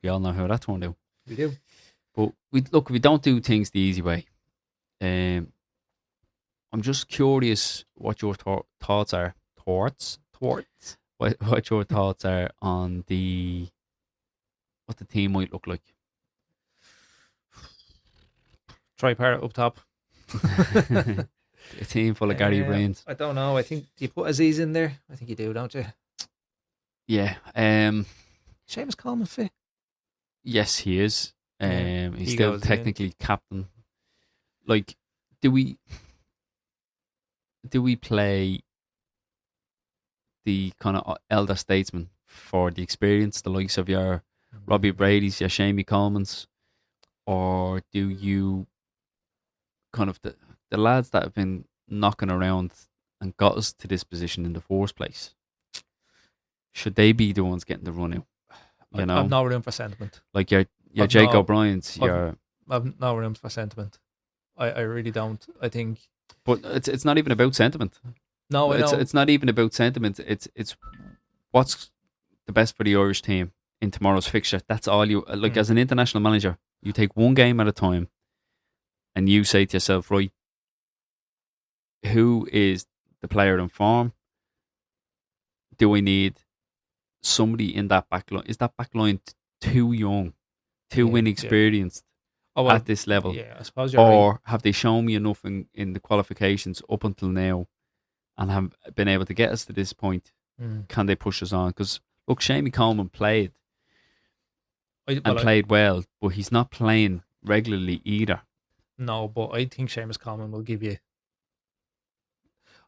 we all know how that turned out. We do. But we don't do things the easy way. I'm just curious what your thoughts are. What your thoughts are on what the team might look like. Tripartite up top. A team full of Gary Brains. I don't know. I think, do you put Aziz in there? I think you do, don't you? Yeah. Seamus Coleman fit? Yes, he is. He's still technically captain. Like, do we play the kind of elder statesman for the experience, the likes of your Robbie Brady's, your Shamie Coleman's, or do you kind of the lads that have been knocking around and got us to this position in the first place? Should they be the ones getting the run out? You know, I've no room for sentiment. Like your Jake O'Brien's, I've no room for sentiment. I really don't. I think, but it's not even about sentiment. No, it's not even about sentiment. It's what's the best for the Irish team in tomorrow's fixture. That's all you like as an international manager. You take one game at a time, and you say to yourself, right, who is the player in form? Do we need somebody in that back line? Is that back line too young, too inexperienced at this level? Yeah, I suppose you're or right. Have they shown me enough in the qualifications up until now and have been able to get us to this point? Can they push us on? Because, look, Shamie Coleman played well, but he's not playing regularly either. No, but I think Seamus Coleman will give you...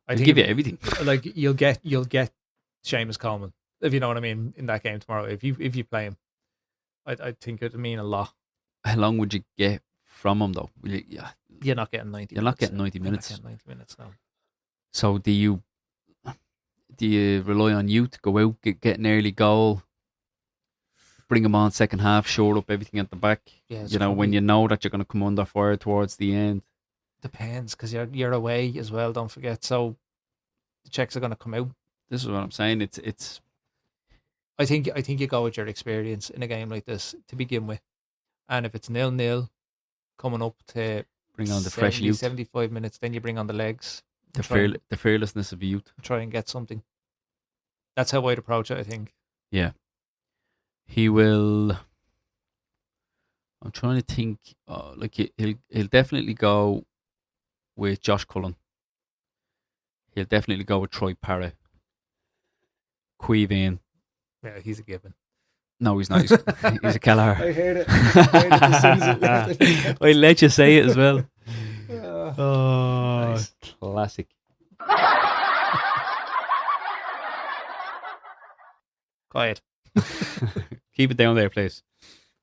He'll give you everything. Like, you'll get Seamus Coleman, if you know what I mean, in that game tomorrow. If you play him, I think it would mean a lot. How long would you get from him, though? You're not getting 90 minutes. You're not getting 90 minutes. You're not getting 90 minutes, no. So do you rely on you to go out, get an early goal, bring him on second half, shore up everything at the back? Yeah, when you know that you're going to come under fire towards the end. Depends, because you're away as well, don't forget. So the Czechs are going to come out. This is what I'm saying. It's. I think you go with your experience in a game like this to begin with, and if it's 0-0 coming up to bring on the fresh youth, 75 minutes, then you bring on the legs, the fearlessness of youth, try and get something. That's how I'd approach it, I think. Yeah, he will. I'm trying to think. He'll definitely go with Josh Cullen. He'll definitely go with Troy Parrott. Queeveen. Yeah, he's a given. No, he's not. He's a Kelleher. I heard it. As soon as it left. I let you say it as well. Nice. Classic. Quiet. Keep it down there, please.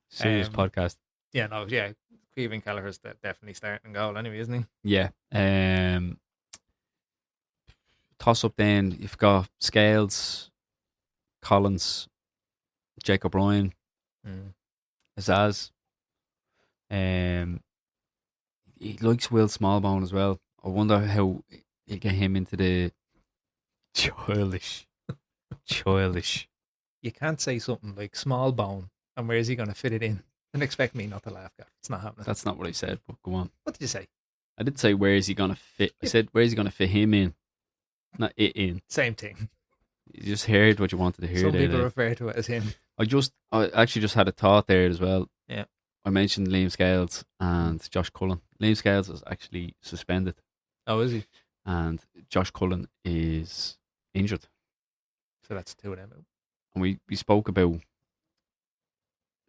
Serious podcast. Yeah, no, yeah. Queeveen Kelleher's definitely starting goal anyway, isn't he? Yeah. Toss up then. You've got Scales, Collins, Jake O'Brien, Azaz. He likes Will Smallbone as well. I wonder how he'll get him into the childish. You can't say something like Smallbone and where is he going to fit it in and expect me not to laugh, Gav. It's not happening. That's not what I said, but go on. What did you say? I did say where is he going to fit. I said where is he going to fit him in, not it in. Same thing. You just heard what you wanted to hear. Some people refer to it as him. I actually just had a thought there as well. Yeah. I mentioned Liam Scales and Josh Cullen. Liam Scales was actually suspended. Oh, is he? And Josh Cullen is injured. So that's two of them. And we spoke about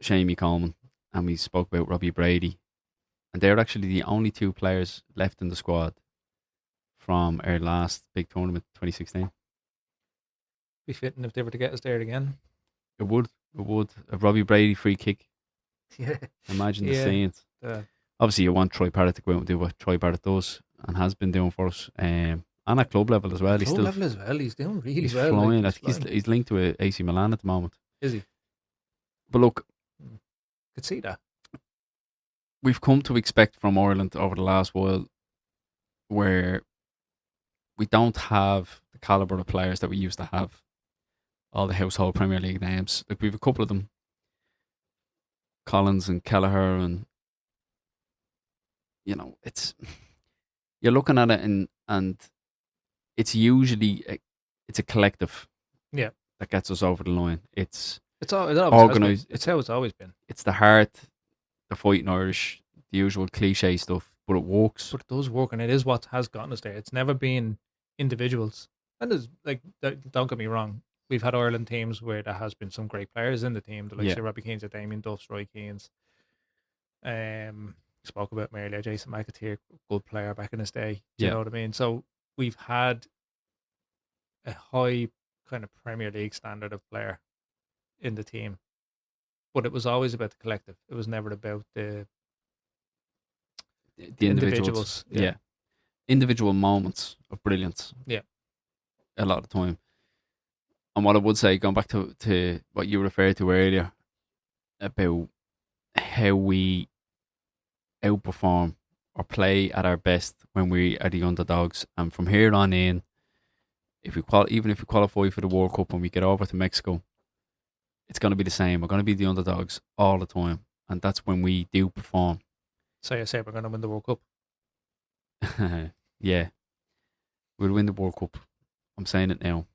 Shamie Coleman and we spoke about Robbie Brady. And they're actually the only two players left in the squad from our last big tournament, 2016. Be fitting if they were to get us there again. It would. A Robbie Brady free kick. Yeah. Imagine the scenes. obviously you want Troy Parrott to go out and do what Troy Parrott does and has been doing for us. And at club level as well. He's doing really he's well. Flying. Like, he's linked to AC Milan at the moment. Is he? But look, could see that. We've come to expect from Ireland over the last while where we don't have the calibre of players that we used to have. All the household Premier League names. Like, we have a couple of them. Collins and Kelleher, and it's, you're looking at it and it's usually it's a collective that gets us over the line. It's organised. It's how it's always been. It's the heart, the fighting Irish, the usual cliche stuff, but it works. But it does work, and it is what has gotten us there. It's never been individuals. And there's, like, don't get me wrong, we've had Ireland teams where there has been some great players in the team, the likes of Robbie Keanes, Damien Duffs, Roy Keanes. Spoke about him earlier, Jason McAteer, good player back in his day. Do you know what I mean? So we've had a high kind of Premier League standard of player in the team, but it was always about the collective. It was never about the individuals. Yeah. Individual moments of brilliance. Yeah. A lot of the time. And what I would say, going back to what you referred to earlier about how we outperform or play at our best when we are the underdogs, and from here on in, even if we qualify for the World Cup and we get over to Mexico, it's going to be the same. We're going to be the underdogs all the time, and that's when we do perform. So you say we're going to win the World Cup? Yeah, we'll win the World Cup. I'm saying it now.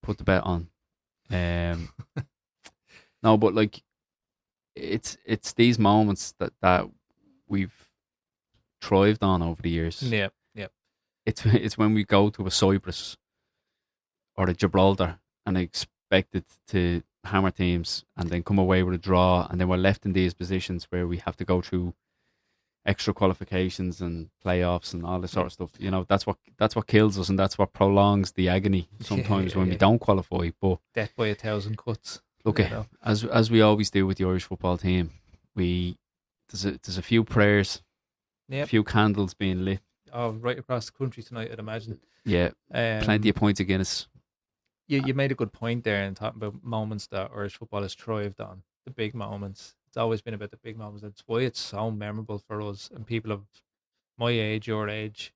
Put the bet on. No, but like, it's these moments that we've thrived on over the years. Yeah. It's when we go to a Cyprus or a Gibraltar and expect it to hammer teams and then come away with a draw, and then we're left in these positions where we have to go through extra qualifications and playoffs and all this sort of stuff. That's what kills us, and that's what prolongs the agony sometimes when we don't qualify. But death by 1,000 cuts. Look, as we always do with the Irish football team, there's a few prayers, a few candles being lit. Oh, right across the country tonight, I'd imagine. Yeah, plenty of points of Guinness. You made a good point there in talking about moments that Irish football has thrived on, the big moments. It's always been about the big moments. That's why it's so memorable for us and people of my age, your age,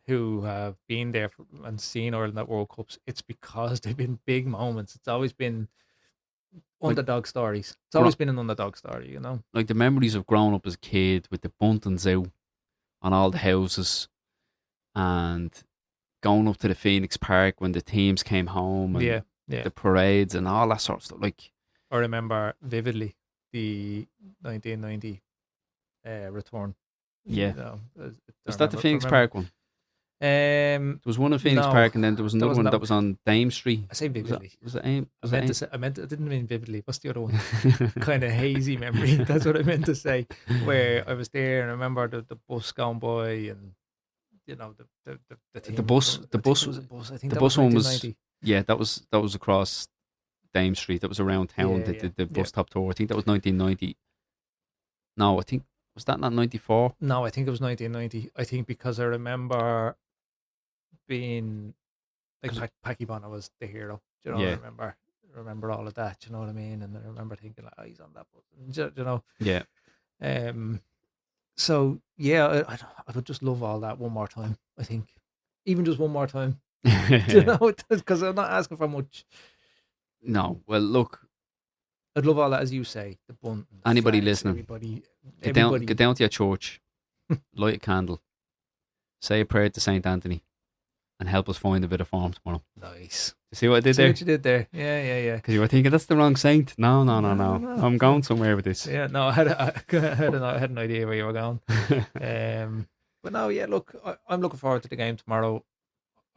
who have been there and seen Ireland at World Cups. It's because they've been big moments. It's always been underdog stories. It's always been an underdog story, Like the memories of growing up as a kid with the buntings out on all the houses and going up to the Phoenix Park when the teams came home and the parades and all that sort of stuff. Like, I remember vividly the 1990 return. Yeah. Was that the Phoenix Park one? There was one in Phoenix Park, and then there was another one that was on Dame Street. I say vividly. Was it Aim? I didn't mean vividly. What's the other one? Kind of hazy memory. That's what I meant to say. Where I was there, and I remember the bus going by, and the bus. The bus was a bus. I think the that bus was one was. Yeah, that was across Dame Street. That was around town. The bus stop tour. I think that was 1990. No, I think. Was that not 94? No, I think it was 1990. I think because I remember being like Packy Bonner was the hero. Do you know? I remember all of that. Do you know what I mean? And I remember thinking, like, oh, he's on that bus. Do you know? Yeah. So yeah, I would just love all that one more time. I think even just one more time. Do you know? Because I'm not asking for much. No. Well, look. I'd love all that, as you say. The bun. Anybody flags, listening? Get down to your church, light a candle, say a prayer to Saint Anthony, and help us find a bit of form tomorrow. Nice. You see what I did there? What you did there? Yeah. Because you were thinking that's the wrong saint. No. I'm going somewhere with this. Yeah, no, I had an idea where you were going. But no, yeah. Look, I'm looking forward to the game tomorrow.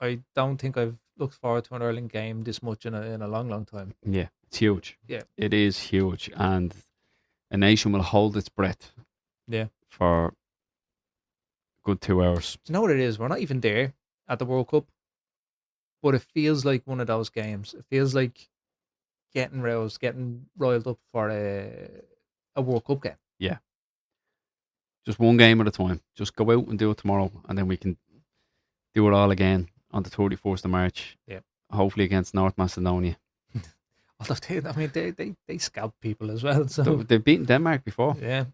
I don't think I've looked forward to an Ireland game this much in a long time. Yeah, it's huge. Yeah, it is huge, and a nation will hold its breath. Yeah, for a good 2 hours. Do you know what it is? We're not even there at the World Cup, but it feels like one of those games. It feels like getting riled up for a World Cup game. Yeah. just one game at a time. Just go out and do it tomorrow, and then we can do it all again on the 31st of March. Yeah. Hopefully against North Macedonia. Although they scalp people as well. So they've beaten Denmark before. Yeah,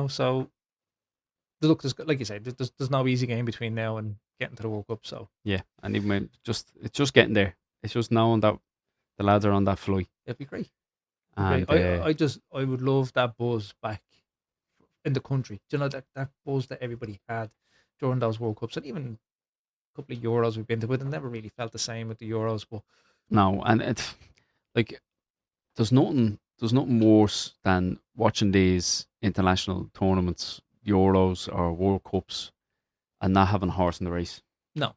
so look, like you said, there's no easy game between now and getting to the World Cup. So yeah, and even when it's just getting there. It's just knowing that the lads are on that flight. It'd be great. And I would love that buzz back in the country. Do you know that buzz that everybody had during those World Cups, and even a couple of Euros we've been to, but it never really felt the same with the Euros. But no, and it's like there's nothing worse than watching these international tournaments, Euros or World Cups, and not having a horse in the race. No,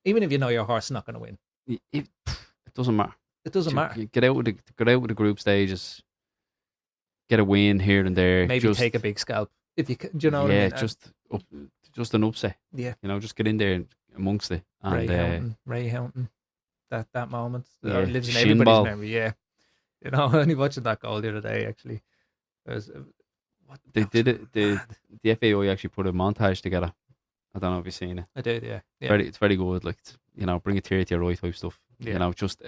even if you know your horse is not going to win, it doesn't matter. It doesn't matter. Get out with the group stages, get a win here and there. Maybe take a big scalp if you can. Do you know what I mean? Just an upset. Yeah, just get in there amongst it. And Ray Houghton, that moment lives in shin everybody's ball. memory. Yeah, only watching that goal the other day actually. They did it. The FAI actually put a montage together. I don't know if you've seen it. I did, yeah. It's very good. Like bring a tear to your eye type stuff. Yeah. Just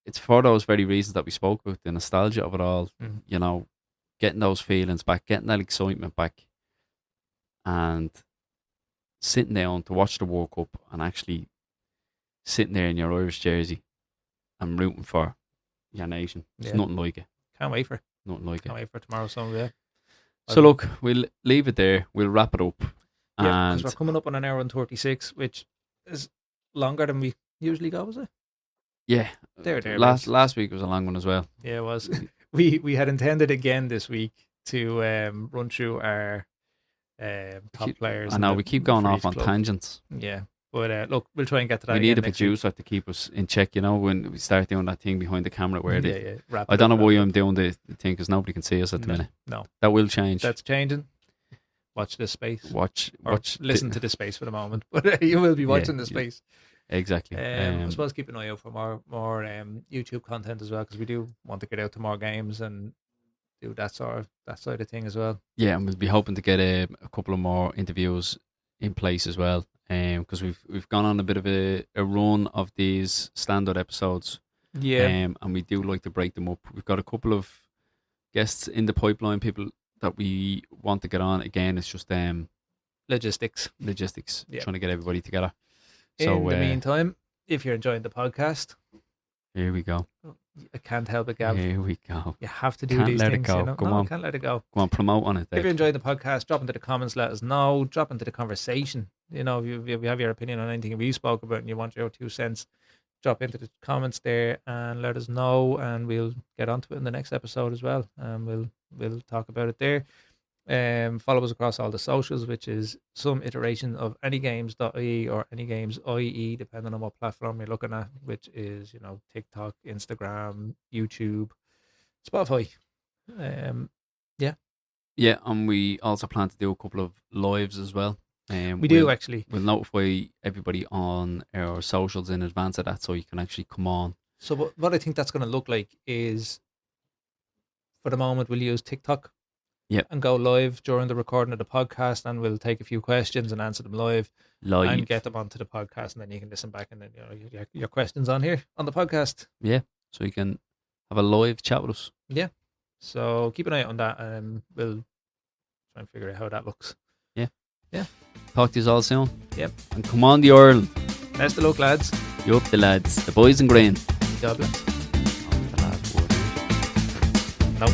it's for those very reasons that we spoke about, the nostalgia of it all. Mm. Getting those feelings back, getting that excitement back, and sitting down to watch the World Cup and actually sitting there in your Irish jersey and rooting for your nation. There's nothing like it. Can't wait for it. Nothing like it. Can't wait for tomorrow. So yeah. So look, we'll leave it there. We'll wrap it up. Yeah, because we're coming up on an hour and 36, which is longer than we usually go, is it? Yeah. Last week was a long one as well. Yeah, it was. we had intended again this week to run through our top players. I know we keep going off on tangents. Yeah. But look, we'll try and get to that. We need a producer to keep us in check, when we start doing that thing behind the camera where I don't know why I'm doing the thing because nobody can see us at the minute. No. That will change. That's changing. Watch this space. Watch. Listen to the space for the moment, but you will be watching the space. Exactly. I suppose keep an eye out for more YouTube content as well, because we do want to get out to more games and do that side of thing as well. Yeah, and we'll be hoping to get a couple of more interviews in place as well, because we've gone on a bit of a run of these standard episodes. Yeah. And we do like to break them up. We've got a couple of guests in the pipeline, people that we want to get on. Again, it's just logistics, trying to get everybody together. So in the meantime, if you're enjoying the podcast, here we go. I can't help it, Gav. Here we go. You have to do these things. Can't let it go. Come on. Can't let it go. Come on, promote on it, Dave. If you're enjoying the podcast, drop into the comments. Let us know. Drop into the conversation. If you have your opinion on anything we spoke about and you want your 2 cents, drop into the comments there and let us know, and we'll get onto it in the next episode as well. We'll talk about it there. Follow us across all the socials, which is some iteration of anygames.ie or anygames.ie, depending on what platform you're looking at, which is TikTok, Instagram, YouTube, Spotify. Yeah, and we also plan to do a couple of lives as well. We do actually. We'll notify everybody on our socials in advance of that, so you can actually come on. So what I think that's going to look like is, for the moment, we'll use TikTok. Yep. And go live during the recording of the podcast, and we'll take a few questions and answer them live and get them onto the podcast, and then you can listen back and then your questions on here on the podcast. Yeah, so you can have a live chat with us. Yeah, so keep an eye on that, and we'll try and figure out how that looks. Yeah. Talk to you all soon. Yep. And come on, the Ireland. Best of luck, lads. You up the lads, the boys in green. Dublin. Oh, the last word. Nope.